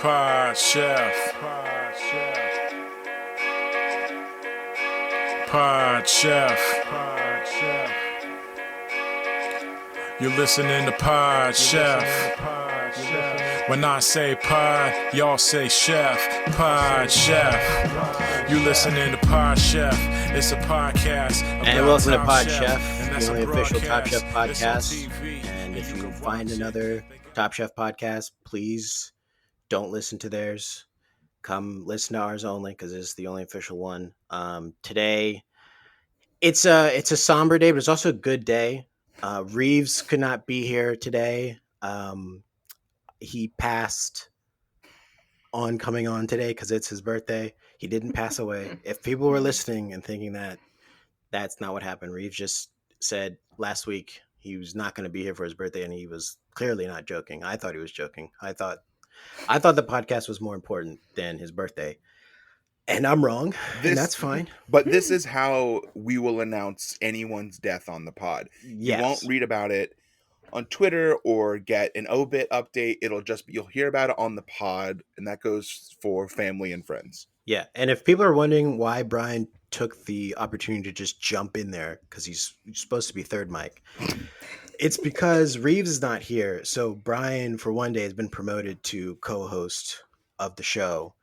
Pod Chef. Pod Chef. Pod Chef. Pod Chef. You're listening to Pod Chef. When I say pod, y'all say chef. Pod Chef. You listening to Pod Chef. It's a podcast. And welcome to Pod Chef, and the only official Top Chef It's on podcast. TV. And if you find another Top Chef podcast, please don't listen to theirs. Come listen to ours only because it's the only official one. Today, it's a somber day, but it's also a good day. Reeves could not be here today. He passed on coming on today because it's his birthday. He didn't pass away. If people were listening and thinking that that's not what happened, Reeves just said last week he was not going to be here for his birthday, and he was clearly not joking. I thought he was joking. I thought the podcast was more important than his birthday, and I'm wrong. And that's fine. But this is how we will announce anyone's death on the pod. Yes. You won't read about it on Twitter or get an obit update. It'll just you'll hear about it on the pod, and that goes for family and friends. Yeah, and if people are wondering why Brian took the opportunity to just jump in there because he's supposed to be third mic, it's because Reeves is not here. So Brian, for one day, has been promoted to co-host of the show,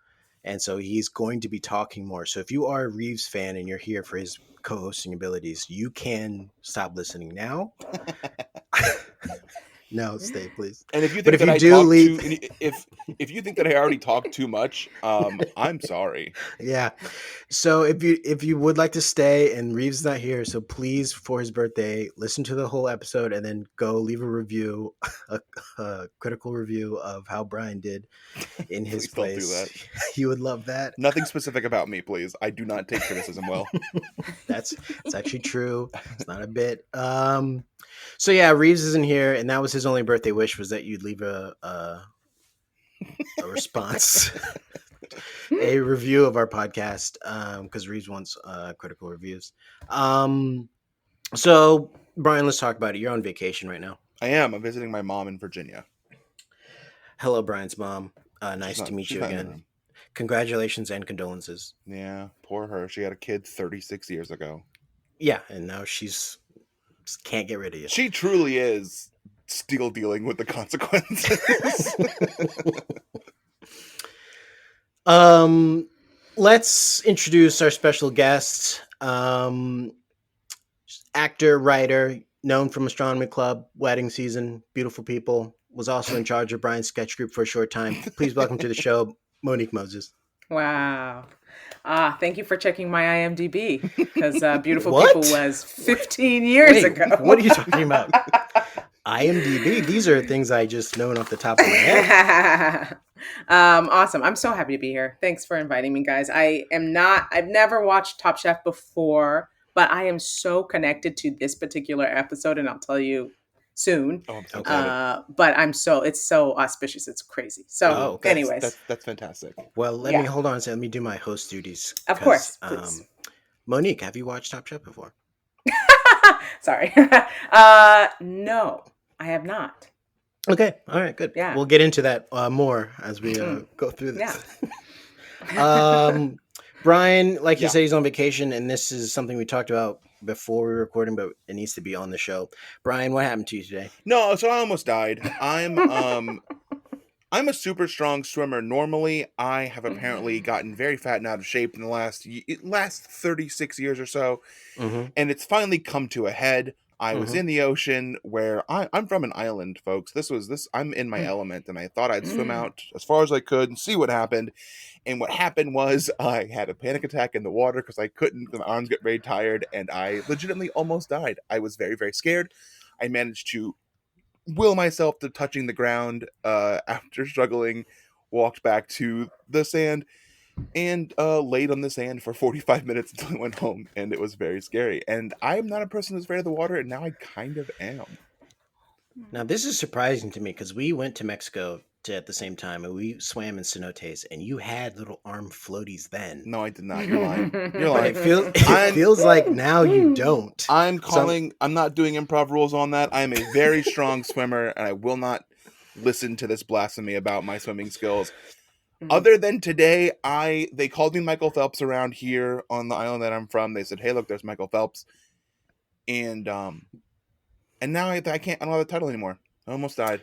and so he's going to be talking more. So if you are a Reeves fan and you're here for his co-hosting abilities, you can stop listening now. No, stay, please. And if you But think if that you I do talk leave- if you think that I already talked too much, I'm sorry. Yeah. So if you would like to stay and Reeves is not here, so please for his birthday, listen to the whole episode and then go leave a review, a critical review of how Brian did in his Please don't do place. that. You would love that. Nothing specific about me, please. I do not take criticism well. It's actually true. It's not a bit. So yeah, Reeves isn't here, and that was his only birthday wish, was that you'd leave a response, a review of our podcast, because Reeves wants critical reviews. So Brian, let's talk about it. You're on vacation right now. I am. I'm visiting my mom in Virginia. Hello, Brian's mom. Nice She's not- to meet she's you not in the again. room. Congratulations and condolences. Yeah, poor her. She had a kid 36 years ago. Yeah, and now she's can't get rid of you. She truly is still dealing with the consequences. Let's introduce our special guest, actor, writer, known from Astronomy Club, Wedding Season, Beautiful People, was also in charge of Brian's sketch group for a short time. Please welcome to the show, Monique Moses. Wow. Thank you for checking my IMDb, because Beautiful What? People was 15 years ago. What are you talking about? IMDb? These are things I just know off the top of my head. Awesome. I'm so happy to be here. Thanks for inviting me, guys. I've never watched Top Chef before, but I am so connected to this particular episode, and I'll tell you soon. Oh, I'm so Okay. excited. But it's so auspicious. It's crazy. So Oh, okay. anyways, That's fantastic. Well, let Yeah. me hold on a second. Let me do my host duties. Of 'cause, course, please. Monique, have you watched Top Chef before? sorry. No, I have not. Okay. All right. Good. Yeah. We'll get into that more as we go through this. Brian, like you Yeah. said, he's on vacation, and this is something we talked about before we were recording, but it needs to be on the show. Brian, what happened to you today? No, so I almost died. I'm a super strong swimmer. Normally, I have apparently gotten very fat and out of shape in the last 36 years or so, Mm-hmm. and it's finally come to a head. I was in the ocean where I'm from an island, folks. I'm in my element, and I thought I'd swim out as far as I could and see what happened. And what happened was I had a panic attack in the water because I couldn't. My arms get very tired, and I legitimately almost died. I was very, very scared. I managed to will myself to touching the ground after struggling, walked back to the sand, and laid on the sand for 45 minutes until I went home, and it was very scary. And I'm not a person who's afraid of the water, and now I kind of am. Now, this is surprising to me because we went to Mexico at the same time, and we swam in cenotes, and you had little arm floaties then. No, I did not. You're lying. You're But lying. it feels like now you don't. I'm not doing improv rules on that. I'm a very strong swimmer, and I will not listen to this blasphemy about my swimming skills. Other than today, they called me Michael Phelps around here on the island that I'm from. They said, "Hey, look, there's Michael Phelps," and now I can't. I don't have the title anymore. I almost died.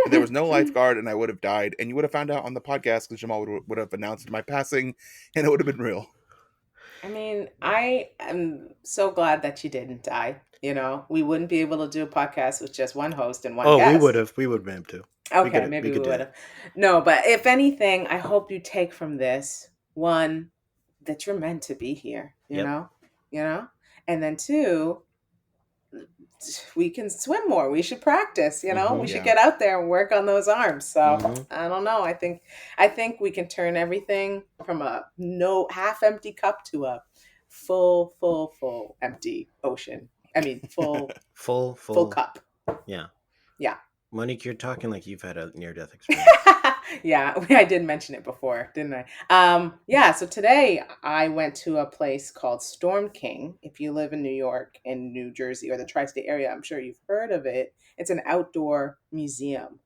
There was no lifeguard, and I would have died. And you would have found out on the podcast because Jamal would have announced my passing, and it would have been real. I mean, I am so glad that you didn't die. You know, we wouldn't be able to do a podcast with just one host and one guest. We would have. We would have been able to. Okay, maybe we would have. No, but if anything, I hope you take from this, one, that you're meant to be here, you know, and then two, we can swim more. We should practice, we should get out there and work on those arms. So I don't know. I think we can turn everything from a half empty cup to a full empty ocean. I mean, full cup. Yeah. Yeah. Monique, you're talking like you've had a near-death experience. Yeah, I did mention it before, didn't I? Yeah, so today I went to a place called Storm King. If you live in New York and New Jersey or the tri-state area, I'm sure you've heard of it. It's an outdoor museum.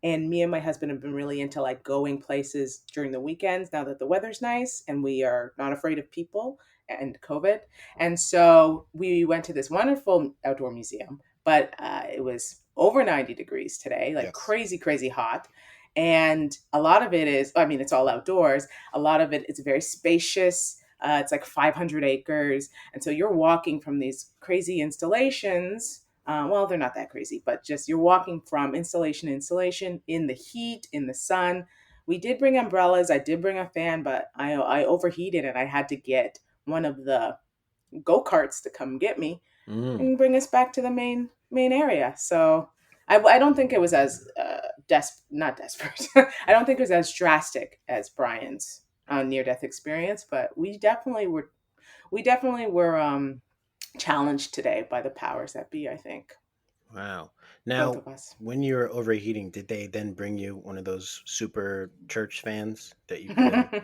And me and my husband have been really into like going places during the weekends now that the weather's nice and we are not afraid of people and COVID. And so we went to this wonderful outdoor museum, but it was over 90 degrees today, like crazy hot. And a lot of it is, I mean, it's all outdoors. A lot of it is very spacious. It's like 500 acres. And so you're walking from these crazy installations. Well, they're not that crazy, but just you're walking from installation to installation in the heat, in the sun. We did bring umbrellas. I did bring a fan, but I overheated and I had to get one of the go-karts to come get me and bring us back to the main area. So I don't think it was as not desperate. I don't think it was as drastic as Brian's near-death experience, but we definitely were challenged today by the powers that be, I think. Wow. Now, when you were overheating, did they then bring you one of those super church fans that you could,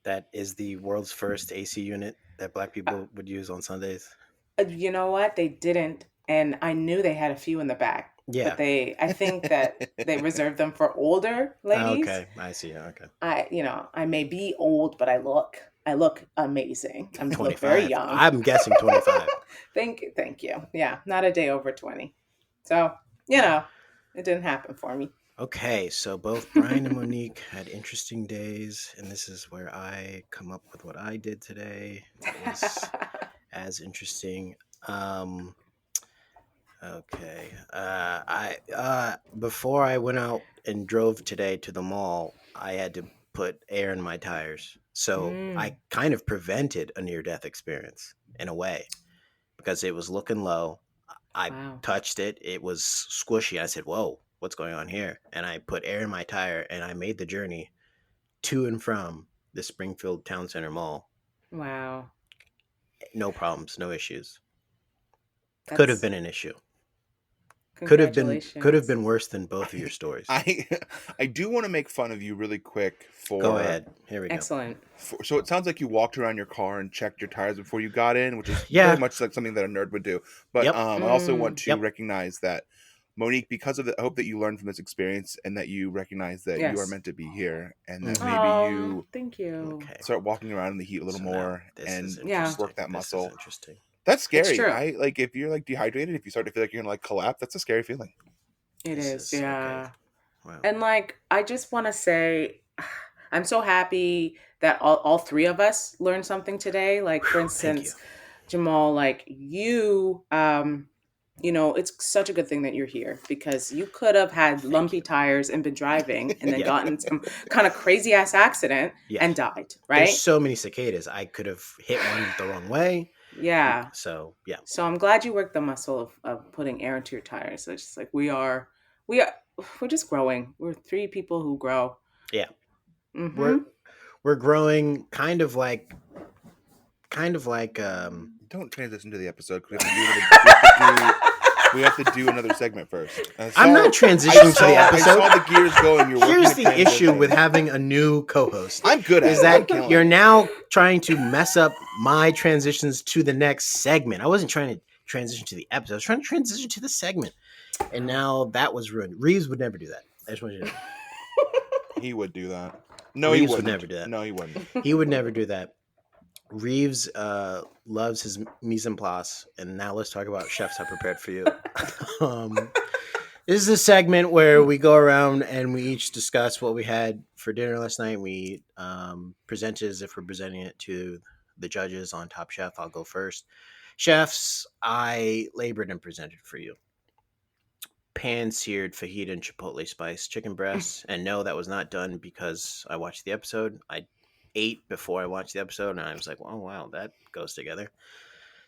that is the world's first AC unit that Black people would use on Sundays? You know what? They didn't. And I knew they had a few in the back. Yeah. But I think that they reserved them for older ladies. Okay. I see. Okay. I may be old, but I look amazing. I'm 25. Very young. I'm guessing 25. Thank you. Yeah. Not a day over 20. So, it didn't happen for me. Okay. So both Brian and Monique had interesting days, and this is where I come up with what I did today. It's as interesting. Okay. Before I went out and drove today to the mall, I had to put air in my tires. So I kind of prevented a near-death experience in a way because it was looking low. I touched it. It was squishy. I said, "Whoa, what's going on here?" And I put air in my tire and I made the journey to and from the Springfield Town Center Mall. Wow. No problems, no issues. Could have been an issue. Could have been worse than both of your stories. I do want to make fun of you really quick for. Go ahead. Here we go. Excellent. So it sounds like you walked around your car and checked your tires before you got in, which is very much like something that a nerd would do. But I also want to recognize that, Monique, because of I hope that you learned from this experience and that you recognize that you are meant to be here, and that maybe you thank you start walking around in the heat a little more and work that muscle. This is interesting. That's scary. If you're like dehydrated, if you start to feel like you're gonna like collapse, that's a scary feeling. It is, yeah. Okay. Wow. And like, I just want to say, I'm so happy that all three of us learned something today. Like, for instance, Jamal, like you, it's such a good thing that you're here because you could have had lumpy tires and been driving and then gotten some kind of crazy ass accident and died, right? There's so many cicadas. I could have hit one the wrong way. Yeah. So, yeah. So I'm glad you worked the muscle of putting air into your tires. So it's just like we're just growing. We're three people who grow. Yeah. Mm-hmm. We're growing kind of like don't transition to the episode because we have to do another segment first. I'm not transitioning to the episode. I saw the gears going. Here's the issue with having a new co-host. I'm good at it. Is that you're now trying to mess up my transitions to the next segment. I wasn't trying to transition to the episode. I was trying to transition to the segment. And now that was ruined. Reeves would never do that. I just want you to know. He would do that. No, he Reeves wouldn't. would never do that. No, he wouldn't. He would never do that. Reeves loves his mise en place, and now let's talk about chefs I prepared for you. This is a segment where we go around and we each discuss what we had for dinner last night. We present it as if we're presenting it to the judges on Top Chef. I'll go first. Chefs, I labored and presented for you. Pan-seared fajita and chipotle spice chicken breasts. And no, that was not done because I watched the episode. I ate before I watched the episode, and I was like, oh, wow, that goes together.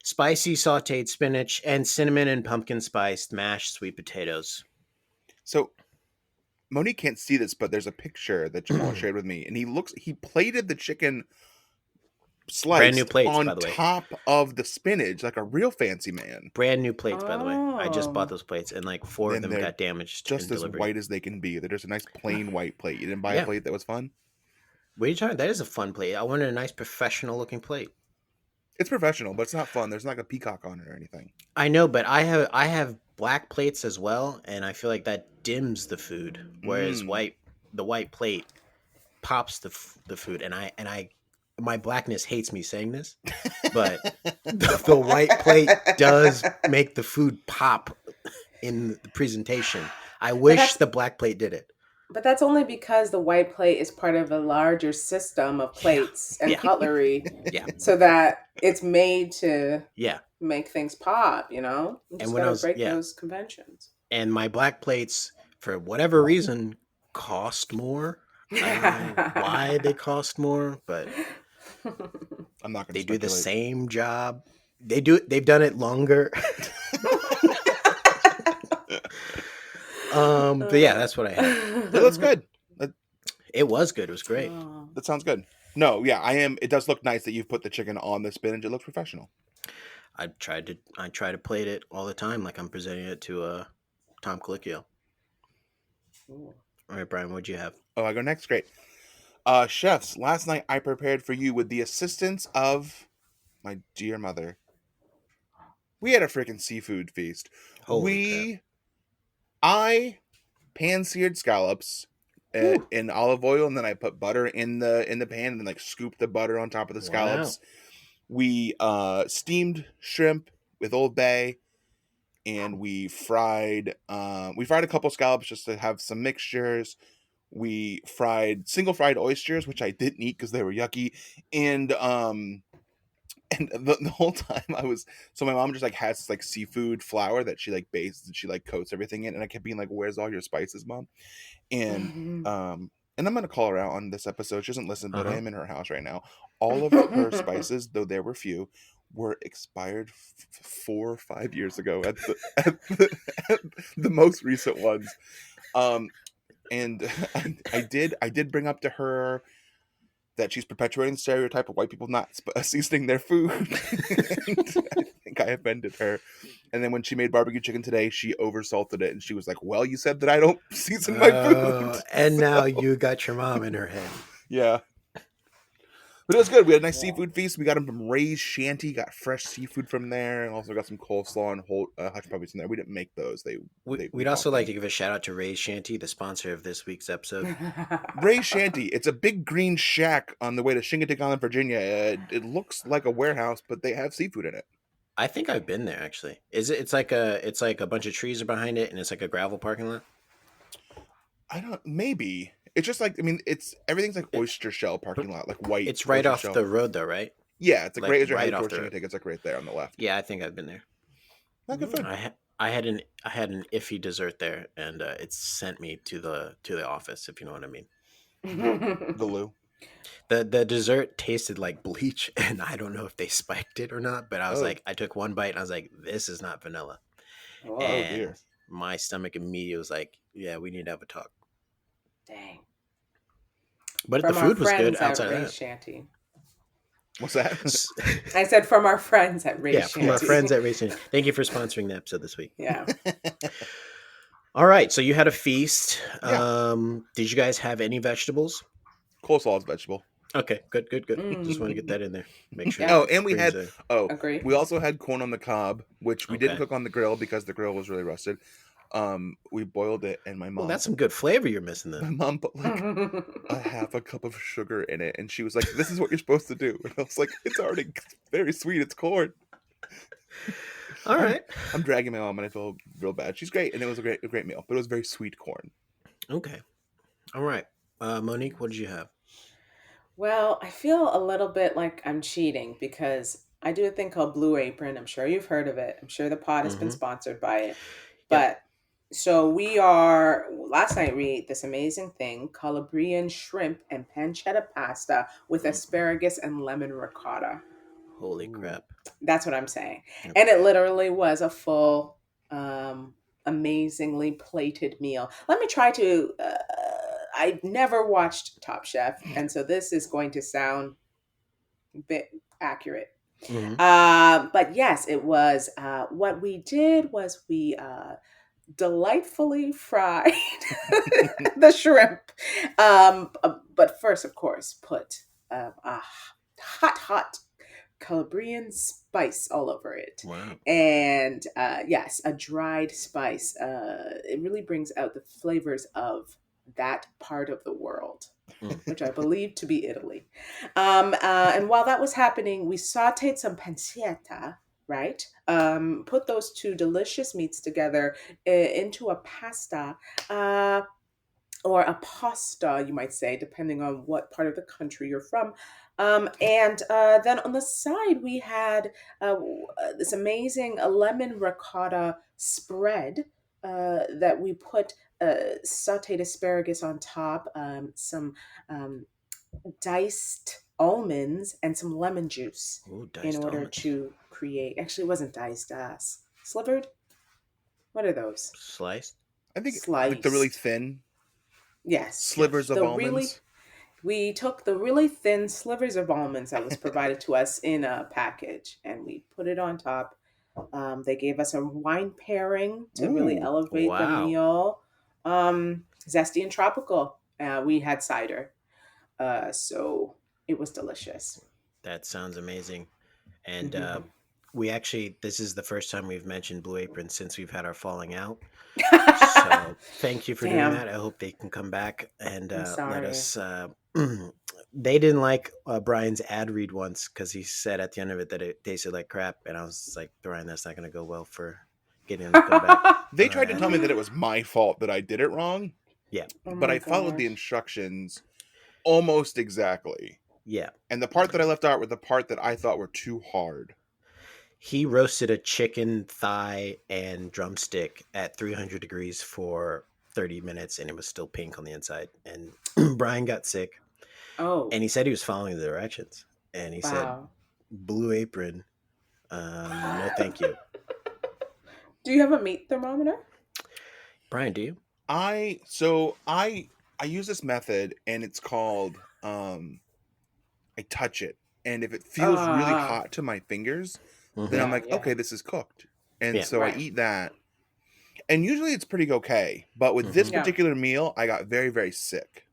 Spicy sauteed spinach and cinnamon and pumpkin spiced mashed sweet potatoes. So Monique can't see this, but there's a picture that Jamal shared with me, and he plated the chicken Brand new sliced plates, on by the way. top of the spinach like a real fancy man. Brand new plates, by the way. I just bought Oh. those plates, and like 4 of And them they're got damaged Just in as delivery. white as they can be. They're just a nice plain white plate. You didn't buy Yeah. a plate that was fun? What are you talking? That is a fun plate. I wanted a nice professional looking plate. It's professional, but it's not fun. There's not like a peacock on it or anything. I know, but I have black plates as well, and I feel like that dims the food, whereas the white plate pops the food. And I my blackness hates me saying this, but the white plate does make the food pop in the presentation. I wish the black plate did it. But that's only because the white plate is part of a larger system of plates and cutlery. Yeah. So that it's made to Yeah. make things pop, you know? You just when I gotta was- break yeah. those conventions. And my black plates, for whatever reason, cost more. I don't know why they cost more, but I'm not going to they do the same job. They've done it longer. But yeah, that's what I had. It looks good. It was good. It was great. Oh. That sounds good. No, yeah, I am. It does look nice that you've put the chicken on the spinach. It looks professional. I try to plate it all the time, like I'm presenting it to Tom Colicchio. Ooh. All right, Brian, what'd you have? Oh, I go next. Great. Chefs, last night I prepared for you with the assistance of my dear mother. We had a freaking seafood feast. Holy crap. I pan-seared scallops in olive oil, and then I put butter in the pan, and then like scooped the butter on top of the scallops. Wow. We steamed shrimp with Old Bay, and we fried a couple scallops just to have some mixtures. We single fried oysters, which I didn't eat because they were yucky, and the whole time my mom just like has like seafood flour that she like bastes and she like coats everything in, and I kept being like, "Where's all your spices, Mom?" And and I'm gonna call her out on this episode. She doesn't listen, but I am in her house right now. All of her spices, though there were few, were expired 4 or 5 years ago at the most recent ones. And I did bring up to her that she's perpetuating the stereotype of white people not seasoning their food. I think I offended her. And then when she made barbecue chicken today, she oversalted it, and she was like, "Well, you said that I don't season my food." And now you got your mom in her head. Yeah. But it was good. We had a nice seafood feast. We got them from Ray's Shanty. Got fresh seafood from there, and also got some coleslaw and whole hush puppies in there. We didn't make those. We'd also like to give a shout out to Ray's Shanty, the sponsor of this week's episode. Ray's Shanty. It's a big green shack on the way to Shingatig Island, Virginia. It looks like a warehouse, but they have seafood in it. I think I've been there actually. It's like a bunch of trees are behind it, and it's like a gravel parking lot. Maybe. It's just like, everything's like oyster shell parking lot, like white. It's right oyster off shell. the road though, right? Yeah, it's like right as you're right heading off towards the road. Shingatig. It's like right there on the left. Yeah, I think I've been there. Not good food. I had an iffy dessert there, and it sent me to the office, if you know what I mean. The Lou. The dessert tasted like bleach, and I don't know if they spiked it or not, but I was like, I took one bite, and I was like, this is not vanilla. Oh, And dear. my stomach immediately was like, yeah, we need to have a talk. dang. But From the our food was good friends at outside of Ray's that. Shanty. What's that? I said from our friends at Ray's Yeah, Shanty. from our friends at Racing. Thank you for sponsoring the episode this week. Yeah. All right, so you had a feast. Yeah. Did you guys have any vegetables? Coleslaw is vegetable. Okay, good. Just want to get that in there. Make sure. Yeah. Oh, and we everything's had there. Agree. we also had corn on the cob, which we didn't Okay. cook on the grill because the grill was really rusted. We boiled it, and Well, that's some good flavor you're missing my then. mom put like a half a cup of sugar in it, and she was like, "This is what you're supposed to do." And I was like, "It's already very sweet. It's corn." All right. I'm dragging my mom, and I feel real bad. She's great, and it was a great meal, but it was very sweet corn. Okay. All right. Monique, what did you have? Well, I feel a little bit like I'm cheating because I do a thing called Blue Apron. I'm sure you've heard of it. I'm sure the pod has been Mm-hmm. sponsored by it. Yep. But last night we ate this amazing thing, Calabrian shrimp and pancetta pasta with asparagus and lemon ricotta. Holy Ooh. crap. That's what I'm saying. Yep. And it literally was a full, amazingly plated meal. Let me try to. I've never watched Top Chef, and so this is going to sound a bit accurate. Mm-hmm. But yes, it was. What we did was we delightfully fried the shrimp. But first, of course, put a hot Calabrian spice all over it. Wow. And yes, a dried spice. It really brings out the flavors of that part of the world, which I believe to be Italy. And while that was happening, we sauteed some pancetta, right? Put those two delicious meats together into a pasta. Or a pasta, you might say, depending on what part of the country you're from. And then on the side, we had this amazing lemon ricotta spread that we put sauteed asparagus on top, some diced almonds, and some lemon juice Ooh, in diced order almonds. to create. Actually, it wasn't diced, slivered. What are those? Sliced? I think like the really Sliced. thin Yes. slivers of The almonds. we took the really thin slivers of almonds that was provided to us in a package and we put it on top. They gave us a wine pairing to really Ooh. elevate the Wow. meal. Zesty and tropical. We had cider. So it was delicious. That sounds amazing. And Mhm. this is the first time we've mentioned Blue Apron since we've had our falling out. So thank you for doing Damn. that. I hope they can come back and I'm let sorry. us. They didn't like Brian's ad read once because he said at the end of it that it tasted like crap, and I was like, Brian, that's not going to go well for getting him to come back. They tried to tell me that it was my fault that I did it wrong, Yeah, Oh but my I followed the gosh. instructions almost exactly. yeah. And the part that I left out were the part that I thought were too hard. He roasted a chicken thigh and drumstick at 300 degrees for 30 minutes, and it was still pink on the inside. And Brian got sick, Oh, and he said he was following the directions, and he said, wow. "Blue Apron, no, thank you." Do you have a meat thermometer? Brian, do you? I use this method, and it's called I touch it, and if it feels really Ah, hot to my fingers, Mm-hmm. then I'm yeah, like, yeah. okay, this is cooked. And Yeah. so I Right. eat that. And usually it's pretty okay. But with this Mhm. Yeah. particular meal, I got very, very sick.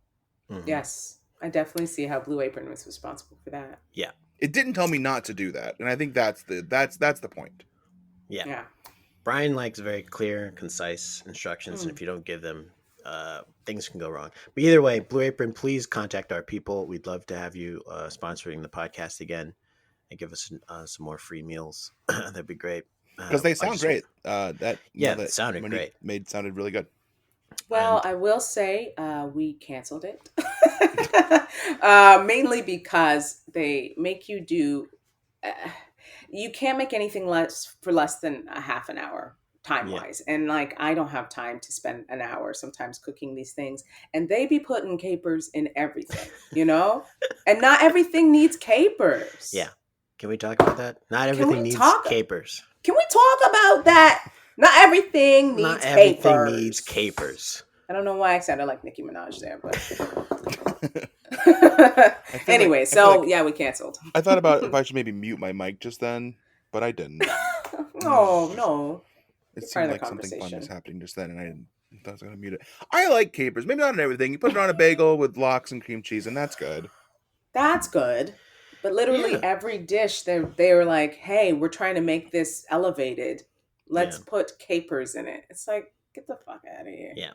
Mhm. Yes. I definitely see how Blue Apron was responsible for that. Yeah. It didn't tell me not to do that. And I think that's the point. Yeah. Yeah. Brian likes very clear, concise instructions, and Mm. if you don't give them, things can go wrong. But either way, Blue Apron, please contact our people. We'd love to have you sponsoring the podcast again and give us some more free meals. That'd be great. Because they I sound just- great. That Yeah, meal it that sounded Monique great. made sounded really good. Well, And- I will say we canceled it. Mainly because they make you do, uh, you can't make anything less than a half an hour time wise. And like, I don't have time to spend an hour sometimes cooking these things. And they be putting capers in everything, you know? And not everything needs capers. Yeah. Can we talk about that? Not everything we needs talk- capers. Can we talk about that? Not everything needs Not everything capers. needs capers. I don't know why I sounded like Nicki Minaj there, but feel anyway, like- I feel like- yeah, we canceled. I thought about if I should maybe mute my mic just then, but I didn't. Oh no. It Part seemed of the like something fun was conversation. happening just then, and I thought I was going to mute it. I like capers. Maybe not on everything. You put it on a bagel with lox and cream cheese, and that's good. That's good. But literally Yeah. every dish they were like, hey, we're trying to make this elevated. Let's Yeah. put capers in it. It's like, Get the fuck out of here. Yeah.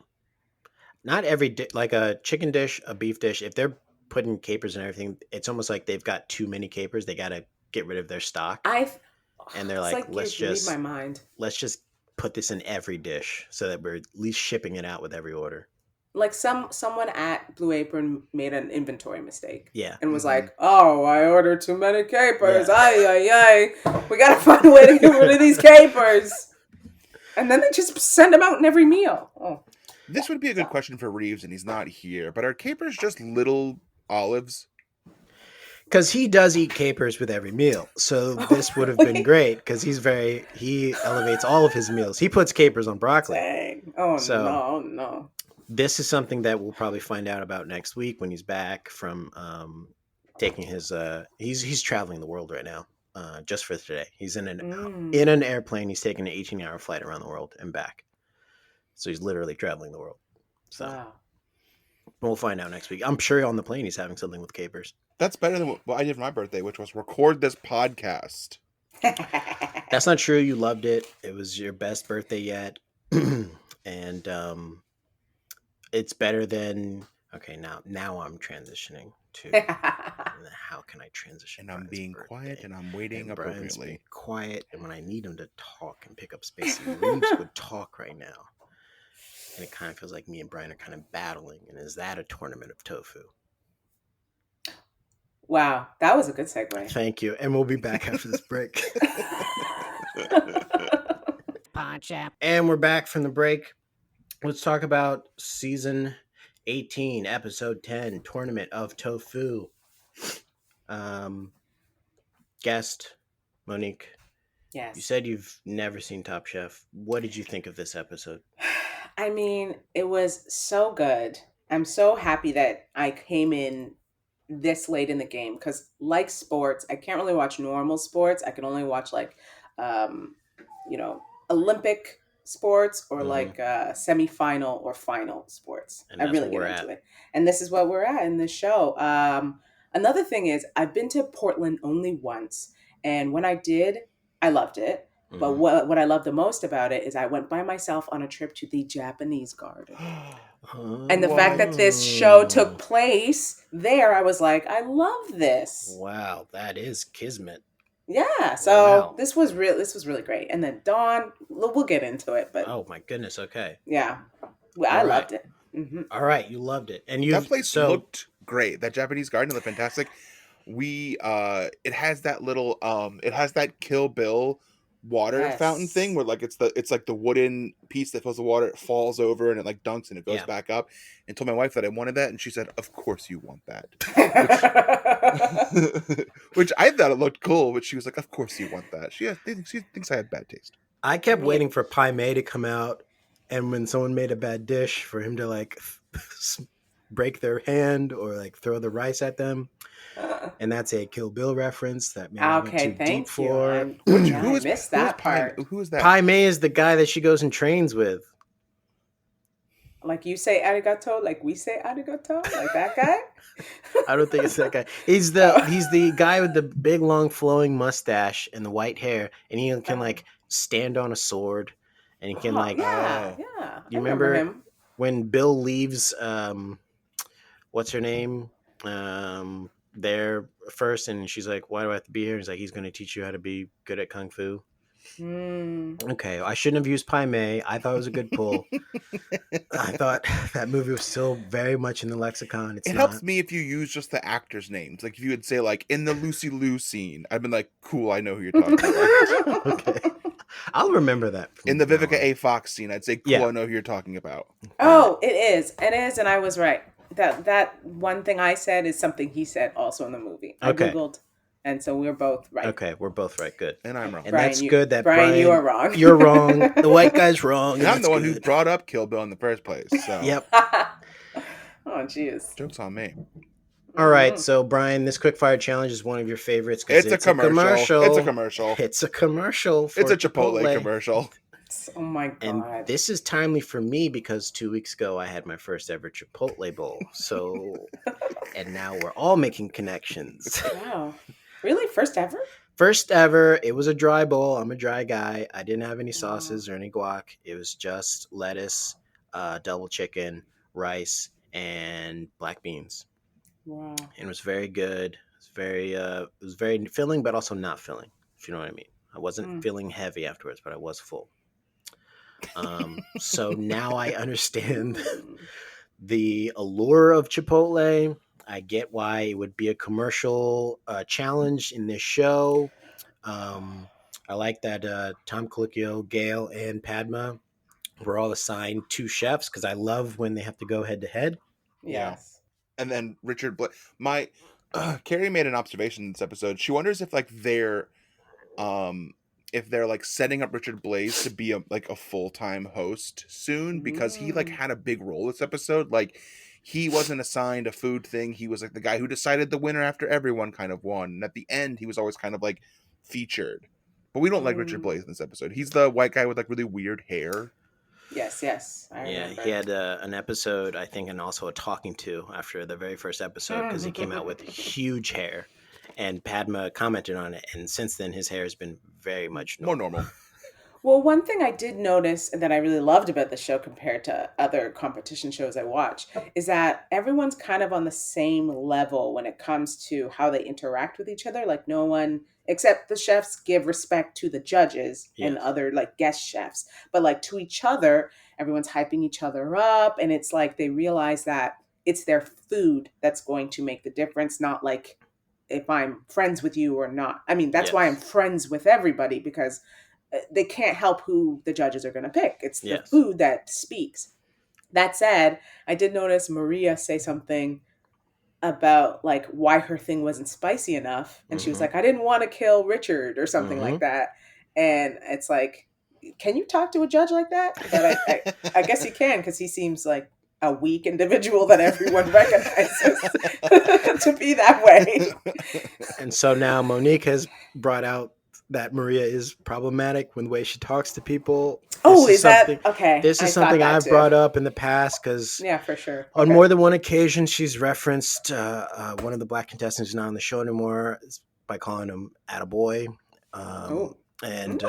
Not every like a chicken dish, a beef dish. If they're putting capers and everything, it's almost like they've got too many capers. They got to get rid of their stock, and they're It's like, you read my mind. let's just put this in every dish so that we're at least shipping it out with every order. Like someone at Blue Apron made an inventory mistake. Yeah. And was like, "Oh, I ordered too many capers. Yeah. Ay. We got to find a way to get rid of these capers." And then they just send them out in every meal. Oh. This would be a good question for Reeves, and he's not here. But are capers just little olives? Because he does eat capers with every meal. So this would have been great because he elevates all of his meals. He puts capers on broccoli. Dang. Oh, So, no. This is something that we'll probably find out about next week when he's back from taking his he's traveling the world right now just for today. He's in an airplane. He's taking an 18-hour flight around the world and back. So he's literally traveling the world. So Wow. we'll find out next week. I'm sure on the plane he's having something with capers. That's better than what I did for my birthday, which was record this podcast. That's not true. You loved it. It was your best birthday yet. And it's better than now I'm transitioning to how can I transition? And I'm being quiet and I'm waiting and Brian's appropriately. being quiet, and when I need him to talk and pick up space, Reeves would talk right now. And it kind of feels like me and Brian are kind of battling. And is that a tournament of tofu? Wow, that was a good segue. Thank you. And we'll be back after this break. And we're back from the break. Let's talk about season 18, episode 10, Tournament of Tofu. Guest, Monique. Yes. You said you've never seen Top Chef. What did you think of this episode? I mean, it was so good. I'm so happy that I came in this late in the game because, like sports, I can't really watch normal sports. I can only watch Olympic sports or like semifinal or final sports. And I that's really where get we're into it. And this is what we're at in this show. Another thing is I've been to Portland only once. And when I did, I loved it. But what I love the most about it is I went by myself on a trip to the Japanese garden. And the fact that this show took place there, I was like, I love this. Wow, that is kismet. Yeah, so this was really great. And then Dawn, we'll get into it, but oh my goodness, okay. Yeah. I loved it. Mm-hmm. All right, you loved it. And that place looked great. That Japanese garden looked fantastic. It has that little it has that Kill Bill water fountain thing where like it's like the wooden piece that fills the water, it falls over and it like dunks and it goes back up. And told my wife that I wanted that, and she said, "Of course you want that." Which I thought it looked cool, but she was like, "Of course you want that." She thinks I have bad taste. I kept waiting for Pai Mei to come out, and when someone made a bad dish, for him to like break their hand or like throw the rice at them. And that's a Kill Bill reference that maybe went too deep for. I missed that part. Who is that? Pai Mei is the guy that she goes and trains with. Like you say arigato, like we say arigato, like that guy? I don't think it's that guy. He's the guy with the big long flowing mustache and the white hair, and he can like stand on a sword, and he can yeah. You remember him when Bill leaves? What's her name? There first, and she's like, "Why do I have to be here?" He's like, "He's going to teach you how to be good at kung fu." Okay, I shouldn't have used Pai Mei. I thought it was a good pull. I thought that movie was still very much in the lexicon. It helps me if you use just the actors' names. Like if you would say like in the Lucy Liu scene, I've been like, "Cool, I know who you're talking about." Okay, I'll remember that. In the Vivica A. Fox scene, I'd say, "Cool, I know who you're talking about." Oh, it is, and I was right. That one thing I said is something he said also in the movie. I Googled, and so we're both right. Okay, we're both right. Good. And I'm wrong. And Brian, that's good that Brian, you are wrong. You're wrong. The white guy's wrong. And I'm the one who brought up Kill Bill in the first place. So. Yep. Oh, jeez. Joke's on me. All right, so Brian, this quickfire challenge is one of your favorites. It's a commercial. It's a commercial. It's a commercial. It's a Chipotle commercial. Oh my god! And this is timely for me because 2 weeks ago I had my first ever Chipotle bowl. So, and now we're all making connections. Wow, really? First ever? First ever, it was a dry bowl. I'm a dry guy. I didn't have any Wow. sauces or any guac. It was just lettuce, double chicken, rice, and black beans. Wow. And it was very good. It was very filling, but also not filling, if you know what I mean. I wasn't Mm. feeling heavy afterwards, but I was full. So now I understand the allure of Chipotle. I get why it would be a commercial challenge in this show. I like that Tom Colicchio, Gail, and Padma were all assigned two chefs because I love when they have to go head to head. Yeah. Yes. And then Richard my Carrie made an observation in this episode. She wonders um if they're like setting up Richard Blaze to be a full-time host soon, because he like Mm. had a big role this episode. Like, he wasn't assigned a food thing. He was like the guy who decided the winner after everyone kind of won. And at the end, he was always kind of like featured. But we don't like Richard Mm. Blaze in this episode. He's the white guy with like really weird hair. Yes. I Yeah, remember. he had an episode, I think, and also a talking to after the very first episode because he came out with huge hair, and Padma commented on it, and since then his hair has been very much More normal. normal. Well, one thing I did notice that I really loved about the show compared to other competition shows I watch is that everyone's kind of on the same level when it comes to how they interact with each other. Like, no one, except the chefs, give respect to the judges and Yes. other like guest chefs, but like to each other, everyone's hyping each other up, and it's like they realize that it's their food that's going to make the difference, not like if I'm friends with you or not. I mean, that's why I'm Yes. friends with everybody, because they can't help who the judges are going to pick. It's the Yes. food that speaks. That said, I did notice Maria say something about like why her thing wasn't spicy enough, and she was Mhm. like, "I didn't want to kill Richard" or something like that. And it's like, can you talk to a judge like that? But I guess you can, because he seems like a weak individual that everyone recognizes to be that way. And so now Monique has brought out that Maria is problematic with the way she talks to people. Oh, is that okay? This I is thought something that I've too. brought up in the past because Yeah, for sure. on Okay. more than one occasion she's referenced one of the black contestants who's not on the show anymore by calling him "attaboy." Oh. And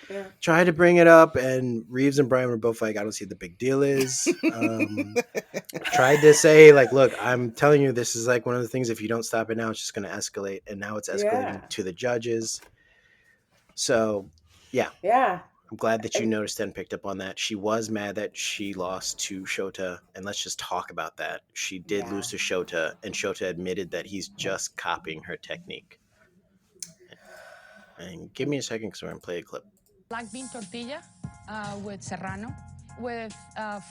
Yeah. tried to bring it up, and Reeves and Brian were both like, I don't see what the big deal is. Tried to say, like, look, I'm telling you, this is like one of the things, if you don't stop it now, it's just going to escalate. And now it's escalating Yeah. to the judges. So, yeah, Yeah. I'm glad that you noticed and picked up on that. She was mad that she lost to Shota. And let's just talk about that. She did Yeah. lose to Shota, and Shota admitted that he's just copying her technique. And give me a second because we're going to play a clip. Black bean tortilla with serrano, with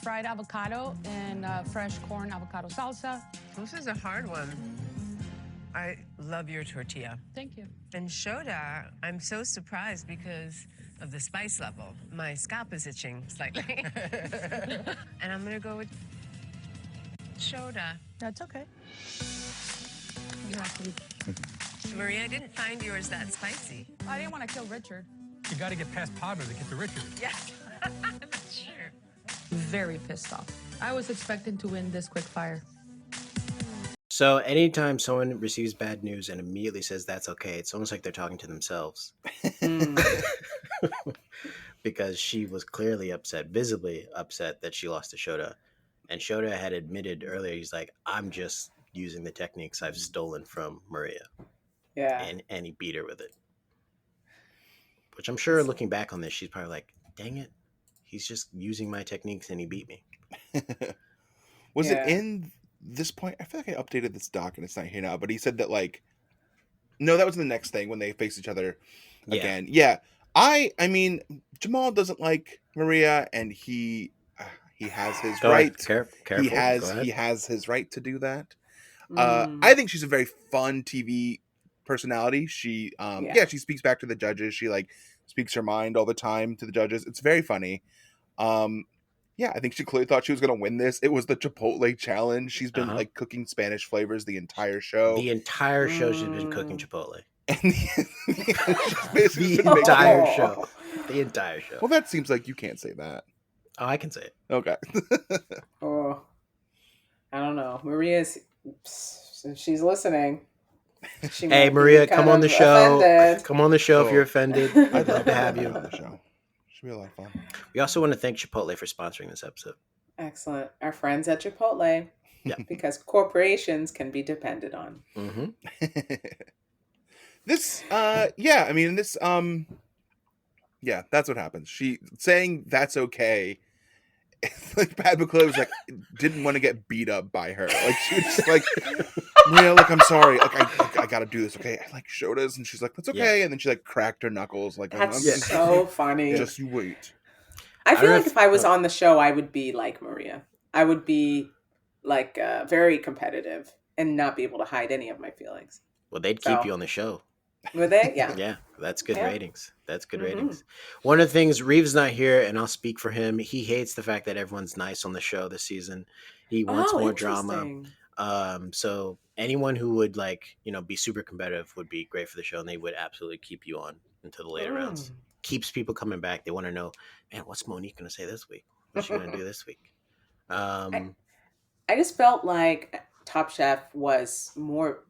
fried avocado and fresh corn avocado salsa. This is a hard one. I love your tortilla. Thank you. And Shoda, I'm so surprised because of the spice level. My scalp is itching slightly. And I'm gonna go with Shoda. That's okay. Maria, I didn't find yours that spicy. I didn't want to kill Richard. You got to get past Padma to get to Richard. Yes, that's true. Very pissed off. I was expecting to win this quick fire. So anytime someone receives bad news and immediately says that's okay, it's almost like they're talking to themselves. Because she was clearly upset, visibly upset that she lost to Shota. And Shota had admitted earlier, he's like, I'm just using the techniques I've stolen from Maria. Yeah. And he beat her with it. Which I'm sure, looking back on this, she's probably like, dang it, he's just using my techniques and he beat me. Was Yeah. it in this point? I feel like I updated this doc and it's not here now, but he said that, like, no, that was the next thing when they face each other again. Yeah. I mean, Jamal doesn't like Maria, and he has his Go right. ahead. Careful. He Go ahead. has his right to do that. Mm. I think she's a very fun TV personality. She she speaks back to the judges. She like speaks her mind all the time to the judges. It's very funny. I think she clearly thought she was going to win this. It was the Chipotle challenge. She's been like cooking Spanish flavors the entire show. The entire show she's been cooking Chipotle. And The entire show. The entire show. Well, that seems like you can't say that. Oh, I can say it. Okay. Oh, I don't know. Maria's, she's listening. She Hey, might be Maria, kind come on the of show. offended. Come on the show if you're Oh, offended. I'd We'd love to have Maria you. on the show. Should be a lot of fun. We also want to thank Chipotle for sponsoring this episode. Excellent. Our friends at Chipotle. Yeah. Because corporations can be depended on. Mm-hmm. This, yeah, I mean, this, yeah, that's what happens. She saying that's okay. Like Pat McClure was like, didn't want to get beat up by her. Like she was just like, Maria, like I'm sorry, like I gotta do this, okay? I like Shoda's, and she's like, that's okay, and then she like cracked her knuckles, like That's Yeah. so funny. just you wait. I I feel don't know like if- if I was on the show, I would be like Maria. I would be like very competitive and not be able to hide any of my feelings. Well, they'd keep So- you on the show. Would they? Yeah. Yeah, that's good Yeah. ratings. That's good Mhm. ratings. One of the things, Reeves not here, and I'll speak for him. He hates the fact that everyone's nice on the show this season. He wants more drama. interesting. So anyone who would be super competitive would be great for the show, and they would absolutely keep you on into the later rounds. Keeps people coming back. They want to know, man, what's Monique going to say this week? What's she going to do this week? I just felt like Top Chef was more.